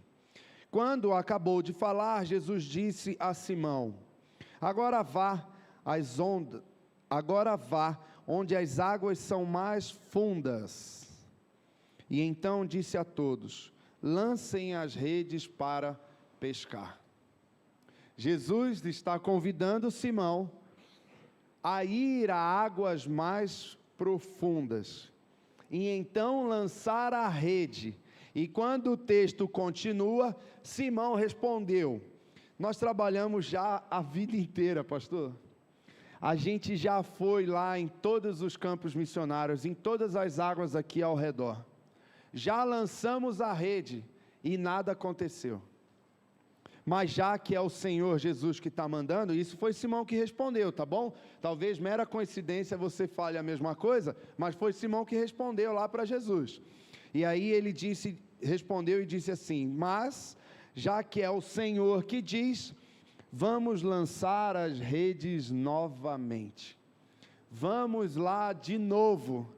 Quando acabou de falar, Jesus disse a Simão: agora vá onde as águas são mais fundas. E então disse a todos: lancem as redes para pescar. Jesus está convidando Simão a ir a águas mais profundas e então lançar a rede. E quando o texto continua, Simão respondeu: nós trabalhamos já a vida inteira, pastor. A gente já foi lá em todos os campos missionários, em todas as águas aqui ao redor. Já lançamos a rede e nada aconteceu. Mas já que é o Senhor Jesus que está mandando, isso foi Simão que respondeu, tá bom? Talvez mera coincidência você fale a mesma coisa, mas foi Simão que respondeu lá para Jesus. E aí ele respondeu e disse assim: mas, já que é o Senhor que diz, vamos lançar as redes novamente. Vamos lá de novo.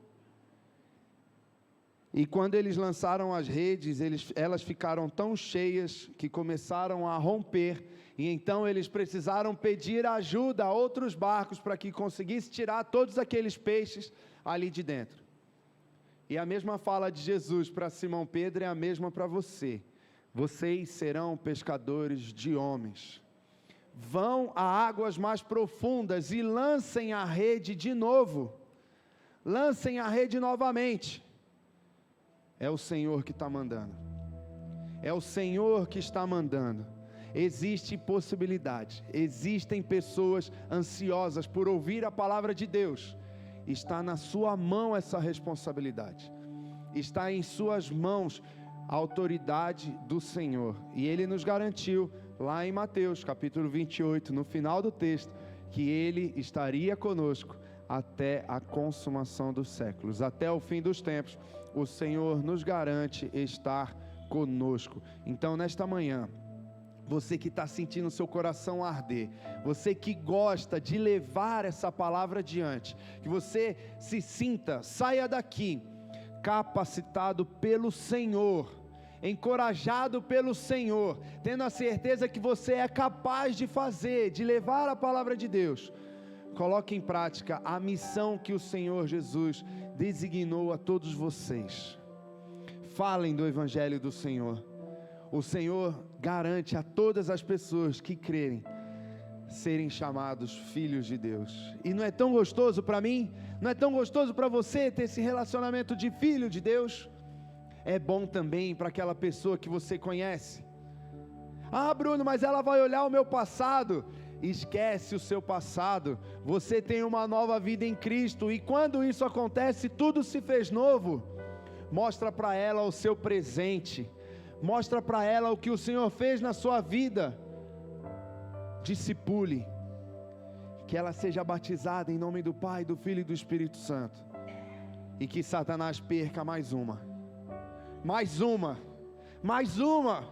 E quando eles lançaram as redes, elas ficaram tão cheias que começaram a romper. E então eles precisaram pedir ajuda a outros barcos para que conseguisse tirar todos aqueles peixes ali de dentro. E a mesma fala de Jesus para Simão Pedro é a mesma para você. Vocês serão pescadores de homens. Vão a águas mais profundas e lancem a rede de novo. Lancem a rede novamente. É o Senhor que está mandando. É o Senhor que está mandando. Existe possibilidade. Existem pessoas ansiosas por ouvir a palavra de Deus. Está na sua mão essa responsabilidade. Está em suas mãos a autoridade do Senhor. E Ele nos garantiu, lá em Mateus, capítulo 28, no final do texto, que Ele estaria conosco até a consumação dos séculos. Até o fim dos tempos, o Senhor nos garante estar conosco. Então, nesta manhã, você que está sentindo o seu coração arder, você que gosta de levar essa palavra adiante, que você se sinta, saia daqui, capacitado pelo Senhor, encorajado pelo Senhor, tendo a certeza que você é capaz de fazer, de levar a palavra de Deus. Coloque em prática a missão que o Senhor Jesus designou a todos vocês. Falem do Evangelho do Senhor. O Senhor garante a todas as pessoas que crerem serem chamados filhos de Deus. E não é tão gostoso para mim? Não é tão gostoso para você ter esse relacionamento de filho de Deus? É bom também para aquela pessoa que você conhece. Ah, Bruno, mas ela vai olhar o meu passado. Esquece o seu passado. Você tem uma nova vida em Cristo. E quando isso acontece, tudo se fez novo. Mostra para ela o seu presente. Mostra para ela o que o Senhor fez na sua vida. Discipule. Que ela seja batizada em nome do Pai, do Filho e do Espírito Santo. E que Satanás perca mais uma. Mais uma. Mais uma.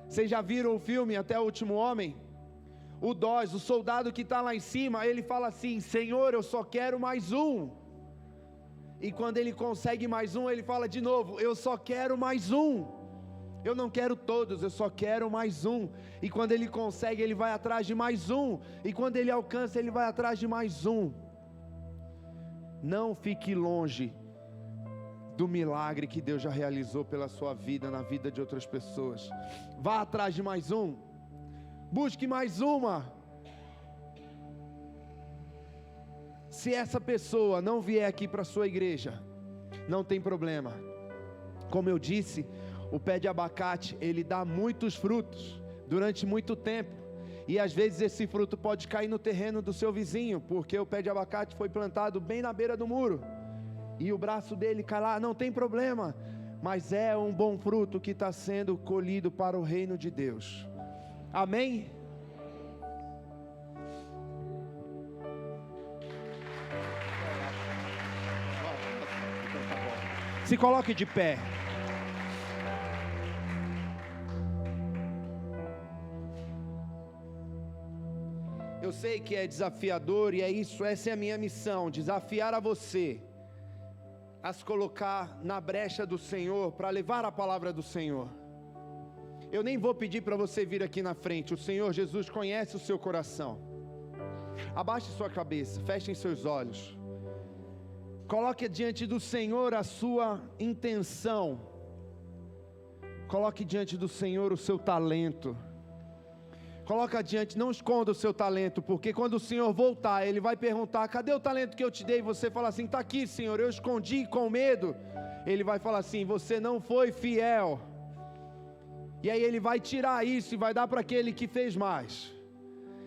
Vocês já viram o filme Até o Último Homem? O Dawes, o soldado que está lá em cima, ele fala assim: Senhor, eu só quero mais um. E quando ele consegue mais um, ele fala de novo: eu só quero mais um. Eu não quero todos, eu só quero mais um. E quando ele consegue, ele vai atrás de mais um. E quando ele alcança, ele vai atrás de mais um. Não fique longe do milagre que Deus já realizou pela sua vida, na vida de outras pessoas. Vá atrás de mais um. Busque mais uma. Se essa pessoa não vier aqui para a sua igreja, não tem problema. Como eu disse, o pé de abacate, ele dá muitos frutos durante muito tempo. E às vezes esse fruto pode cair no terreno do seu vizinho, porque o pé de abacate foi plantado bem na beira do muro. E o braço dele cai lá, não tem problema. Mas é um bom fruto que está sendo colhido para o reino de Deus. Amém? Se coloque de pé. Eu sei que é desafiador e é isso, essa é a minha missão, desafiar a você a se colocar na brecha do Senhor, para levar a palavra do Senhor. Eu nem vou pedir para você vir aqui na frente, o Senhor Jesus conhece o seu coração. Abaixe sua cabeça, feche seus olhos. Coloque diante do Senhor a sua intenção. Coloque diante do Senhor o seu talento. Coloque adiante, não esconda o seu talento, porque quando o Senhor voltar, Ele vai perguntar: cadê o talento que eu te dei? E você fala assim: está aqui, Senhor, eu escondi com medo. Ele vai falar assim: você não foi fiel. E aí Ele vai tirar isso e vai dar para aquele que fez mais.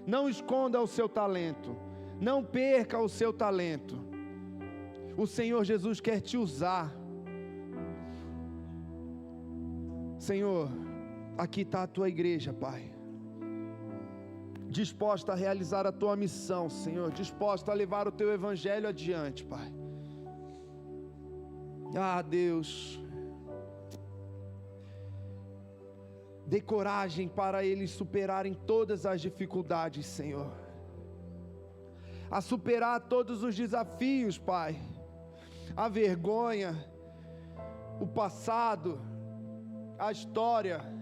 Não esconda o seu talento, não perca o seu talento. O Senhor Jesus quer te usar. Senhor, aqui está a tua igreja, Pai, disposta a realizar a tua missão, Senhor, disposta a levar o teu evangelho adiante, Pai. Ah, Deus, dê coragem para eles superarem todas as dificuldades, Senhor, a superar todos os desafios, Pai, a vergonha, o passado, a história.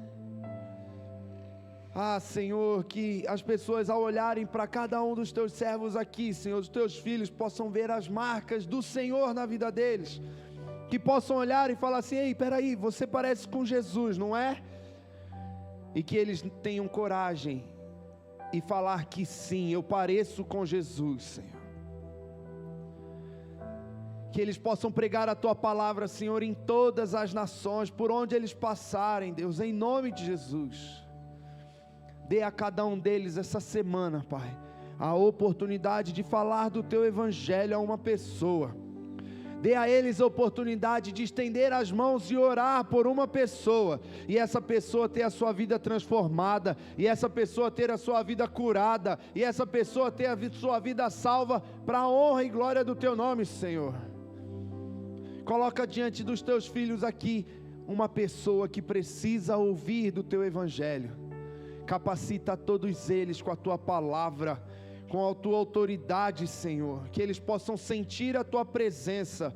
Ah, Senhor, que as pessoas ao olharem para cada um dos teus servos aqui, Senhor, os teus filhos possam ver as marcas do Senhor na vida deles, que possam olhar e falar assim: ei, peraí, você parece com Jesus, não é? E que eles tenham coragem e falar que sim, eu pareço com Jesus, Senhor. Que eles possam pregar a tua palavra, Senhor, em todas as nações, por onde eles passarem, Deus, em nome de Jesus. Dê a cada um deles essa semana, Pai, a oportunidade de falar do teu evangelho a uma pessoa. Dê a eles a oportunidade de estender as mãos e orar por uma pessoa, e essa pessoa ter a sua vida transformada, e essa pessoa ter a sua vida curada, e essa pessoa ter a sua vida salva, para a honra e glória do teu nome, Senhor. Coloca diante dos teus filhos aqui uma pessoa que precisa ouvir do teu evangelho. Capacita todos eles com a tua palavra, com a tua autoridade, Senhor, que eles possam sentir a tua presença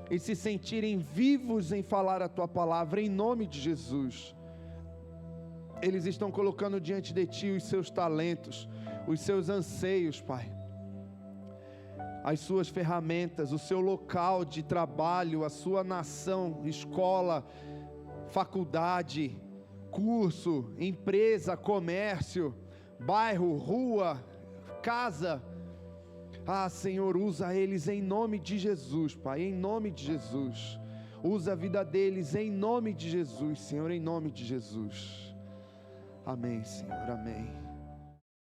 e se sentirem vivos em falar a tua palavra, em nome de Jesus. Eles estão colocando diante de ti os seus talentos, os seus anseios, Pai, as suas ferramentas, o seu local de trabalho, a sua nação, escola, faculdade, curso, empresa, comércio, bairro, rua, casa. Ah, Senhor, usa eles em nome de Jesus, Pai, em nome de Jesus. Usa a vida deles em nome de Jesus, Senhor, em nome de Jesus. Amém, Senhor, amém.